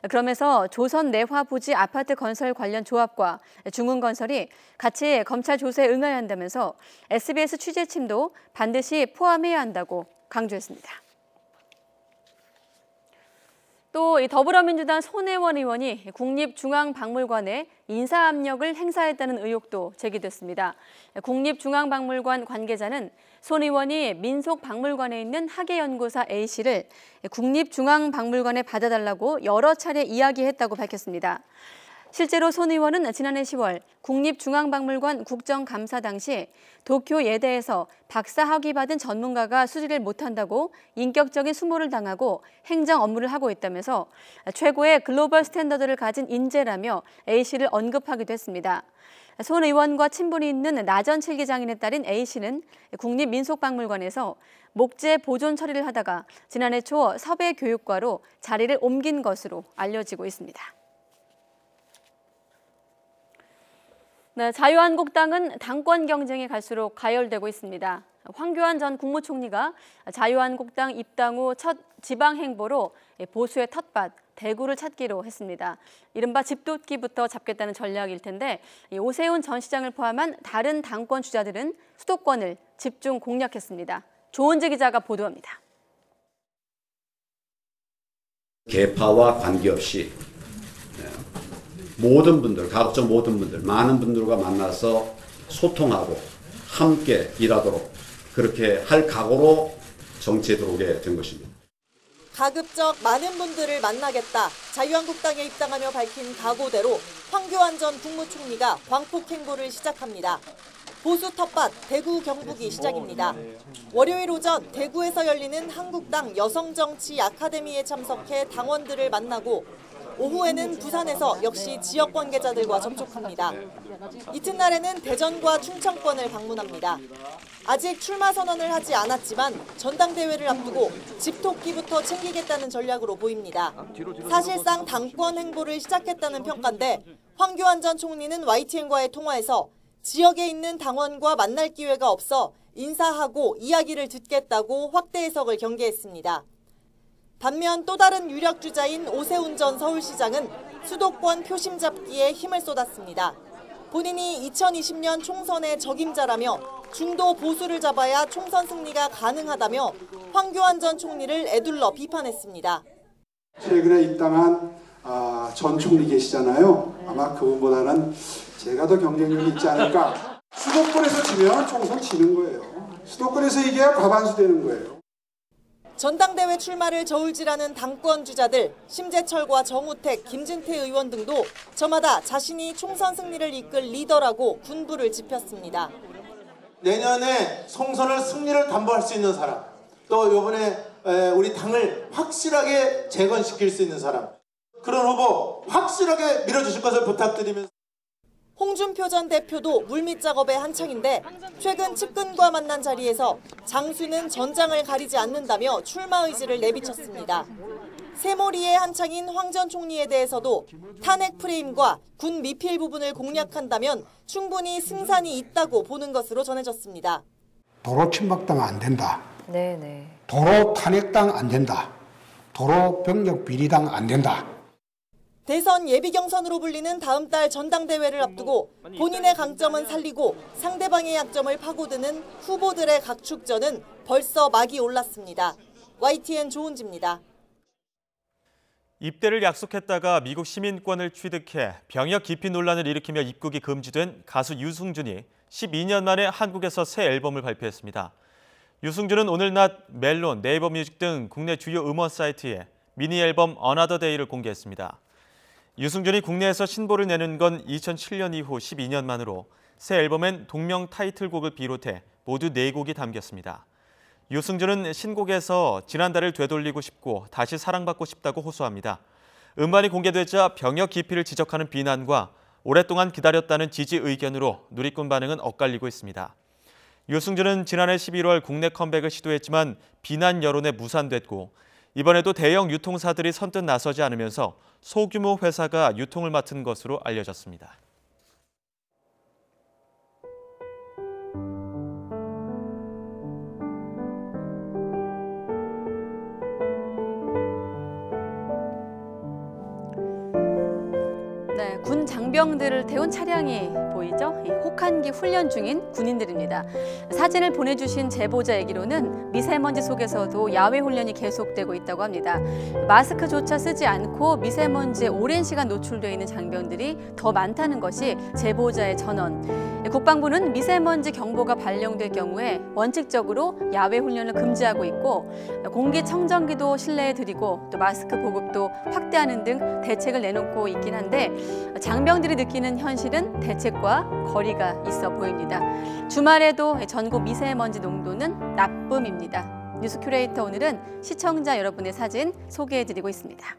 그러면서 조선 내화 부지 아파트 건설 관련 조합과 중흥건설이 같이 검찰 조사에 응해야 한다면서 SBS 취재팀도 반드시 포함해야 한다고 강조했습니다. 또 더불어민주당 손혜원 의원이 국립중앙박물관에 인사압력을 행사했다는 의혹도 제기됐습니다. 국립중앙박물관 관계자는 손 의원이 민속박물관에 있는 학예연구사 A씨를 국립중앙박물관에 받아달라고 여러 차례 이야기했다고 밝혔습니다. 실제로 손 의원은 지난해 10월 국립중앙박물관 국정감사 당시 도쿄 예대에서 박사학위 받은 전문가가 수리를 못한다고 인격적인 수모를 당하고 행정 업무를 하고 있다면서 최고의 글로벌 스탠더드를 가진 인재라며 A씨를 언급하기도 했습니다. 손 의원과 친분이 있는 나전 칠기장인의 딸인 A씨는 국립민속박물관에서 목재 보존 처리를 하다가 지난해 초 섭외교육과로 자리를 옮긴 것으로 알려지고 있습니다. 네, 자유한국당은 당권 경쟁이 갈수록 가열되고 있습니다. 황교안 전 국무총리가 자유한국당 입당 후 첫 지방 행보로 보수의 텃밭 대구를 찾기로 했습니다. 이른바 집돋기부터 잡겠다는 전략일 텐데 오세훈 전 시장을 포함한 다른 당권 주자들은 수도권을 집중 공략했습니다. 조은지 기자가 보도합니다. 계파와 관계없이 모든 분들, 가급적 모든 분들, 많은 분들과 만나서 소통하고 함께 일하도록 그렇게 할 각오로 정치에 들어오게 된 것입니다. 가급적 많은 분들을 만나겠다. 자유한국당에 입당하며 밝힌 각오대로 황교안 전 국무총리가 광폭 행보를 시작합니다. 보수 텃밭 대구 경북이 시작입니다. 월요일 오전 대구에서 열리는 한국당 여성정치 아카데미에 참석해 당원들을 만나고 오후에는 부산에서 역시 지역 관계자들과 접촉합니다. 이튿날에는 대전과 충청권을 방문합니다. 아직 출마 선언을 하지 않았지만 전당대회를 앞두고 집토끼부터 챙기겠다는 전략으로 보입니다. 사실상 당권 행보를 시작했다는 평가인데 황교안 전 총리는 YTN과의 통화에서 지역에 있는 당원과 만날 기회가 없어 인사하고 이야기를 듣겠다고 확대 해석을 경계했습니다. 반면 또 다른 유력 주자인 오세훈 전 서울시장은 수도권 표심 잡기에 힘을 쏟았습니다. 본인이 2020년 총선의 적임자라며 중도 보수를 잡아야 총선 승리가 가능하다며 황교안 전 총리를 에둘러 비판했습니다. 최근에 입당한 전 총리 계시잖아요. 아마 그분보다는 제가 더 경쟁력이 있지 않을까. 수도권에서 지면 총선 지는 거예요. 수도권에서 이겨야 과반수 되는 거예요. 전당대회 출마를 저울질하는 당권 주자들 심재철과 정우택, 김진태 의원 등도 저마다 자신이 총선 승리를 이끌 리더라고 군부를 짚었습니다. 내년에 총선을 승리를 담보할 수 있는 사람, 또 이번에 우리 당을 확실하게 재건시킬 수 있는 사람, 그런 후보 확실하게 밀어주실 것을 부탁드리면서 홍준표 전 대표도 물밑 작업에 한창인데 최근 측근과 만난 자리에서 장수는 전장을 가리지 않는다며 출마 의지를 내비쳤습니다. 새몰이에 한창인 황 전 총리에 대해서도 탄핵 프레임과 군 미필 부분을 공략한다면 충분히 승산이 있다고 보는 것으로 전해졌습니다. 도로 침박당 안 된다. 네네. 도로 탄핵당 안 된다. 도로 병력 비리당 안 된다. 대선 예비 경선으로 불리는 다음 달 전당대회를 앞두고 본인의 강점은 살리고 상대방의 약점을 파고드는 후보들의 각축전은 벌써 막이 올랐습니다. YTN 조은지입니다. 입대를 약속했다가 미국 시민권을 취득해 병역 기피 논란을 일으키며 입국이 금지된 가수 유승준이 12년 만에 한국에서 새 앨범을 발표했습니다. 유승준은 오늘 낮 멜론, 네이버 뮤직 등 국내 주요 음원 사이트에 미니 앨범 Another Day를 공개했습니다. 유승준이 국내에서 신보를 내는 건 2007년 이후 12년 만으로 새 앨범엔 동명 타이틀곡을 비롯해 모두 4곡이 담겼습니다. 유승준은 신곡에서 지난달을 되돌리고 싶고 다시 사랑받고 싶다고 호소합니다. 음반이 공개되자 병역 기피를 지적하는 비난과 오랫동안 기다렸다는 지지 의견으로 누리꾼 반응은 엇갈리고 있습니다. 유승준은 지난해 11월 국내 컴백을 시도했지만 비난 여론에 무산됐고 이번에도 대형 유통사들이 선뜻 나서지 않으면서 소규모 회사가 유통을 맡은 것으로 알려졌습니다. 네, 군 장병들을 태운 차량이 보이죠? 혹한기 훈련 중인 군인들입니다. 사진을 보내주신 제보자 얘기로는 미세먼지 속에서도 야외 훈련이 계속되고 있다고 합니다. 마스크조차 쓰지 않고 미세먼지에 오랜 시간 노출되어 있는 장병들이 더 많다는 것이 제보자의 전언. 국방부는 미세먼지 경보가 발령될 경우에 원칙적으로 야외 훈련을 금지하고 있고 공기청정기도 실내에 들이고 또 마스크 보급도 확대하는 등 대책을 내놓고 있긴 한데 장병들이 느끼는 현실은 대책과 거리가 있어 보입니다. 주말에도 전국 미세먼지 농도는 나쁨입니다. 뉴스 큐레이터 오늘은 시청자 여러분의 사진 소개해드리고 있습니다.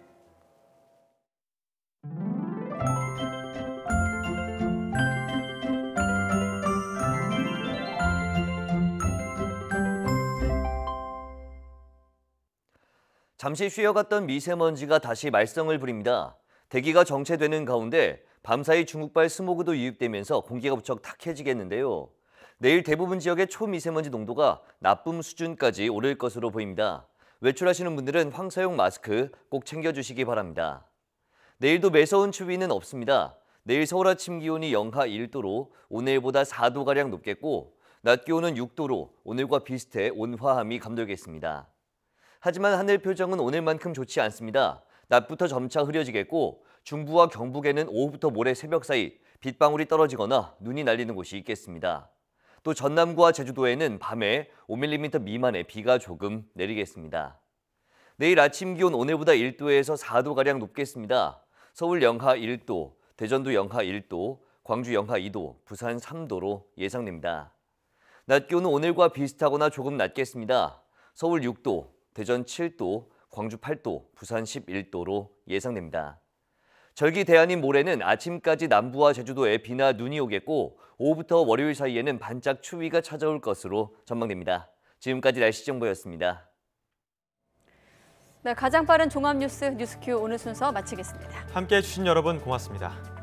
잠시 쉬어갔던 미세먼지가 다시 말썽을 부립니다. 대기가 정체되는 가운데 밤사이 중국발 스모그도 유입되면서 공기가 무척 탁해지겠는데요. 내일 대부분 지역의 초미세먼지 농도가 나쁨 수준까지 오를 것으로 보입니다. 외출하시는 분들은 황사용 마스크 꼭 챙겨주시기 바랍니다. 내일도 매서운 추위는 없습니다. 내일 서울 아침 기온이 영하 1도로 오늘보다 4도가량 높겠고 낮 기온은 6도로 오늘과 비슷해 온화함이 감돌겠습니다. 하지만 하늘 표정은 오늘만큼 좋지 않습니다. 낮부터 점차 흐려지겠고 중부와 경북에는 오후부터 모레 새벽 사이 빗방울이 떨어지거나 눈이 날리는 곳이 있겠습니다. 또 전남과 제주도에는 밤에 5mm 미만의 비가 조금 내리겠습니다. 내일 아침 기온 오늘보다 1도에서 4도가량 높겠습니다. 서울 영하 1도, 대전도 영하 1도, 광주 영하 2도, 부산 3도로 예상됩니다. 낮 기온은 오늘과 비슷하거나 조금 낮겠습니다. 서울 6도, 대전 7도, 광주 8도, 부산 11도로 예상됩니다. 절기 대안인 모레는 아침까지 남부와 제주도에 비나 눈이 오겠고 오후부터 월요일 사이에는 반짝 추위가 찾아올 것으로 전망됩니다. 지금까지 날씨 정보였습니다. 네, 가장 빠른 종합뉴스 뉴스큐 오늘 순서 마치겠습니다. 함께해 주신 여러분 고맙습니다.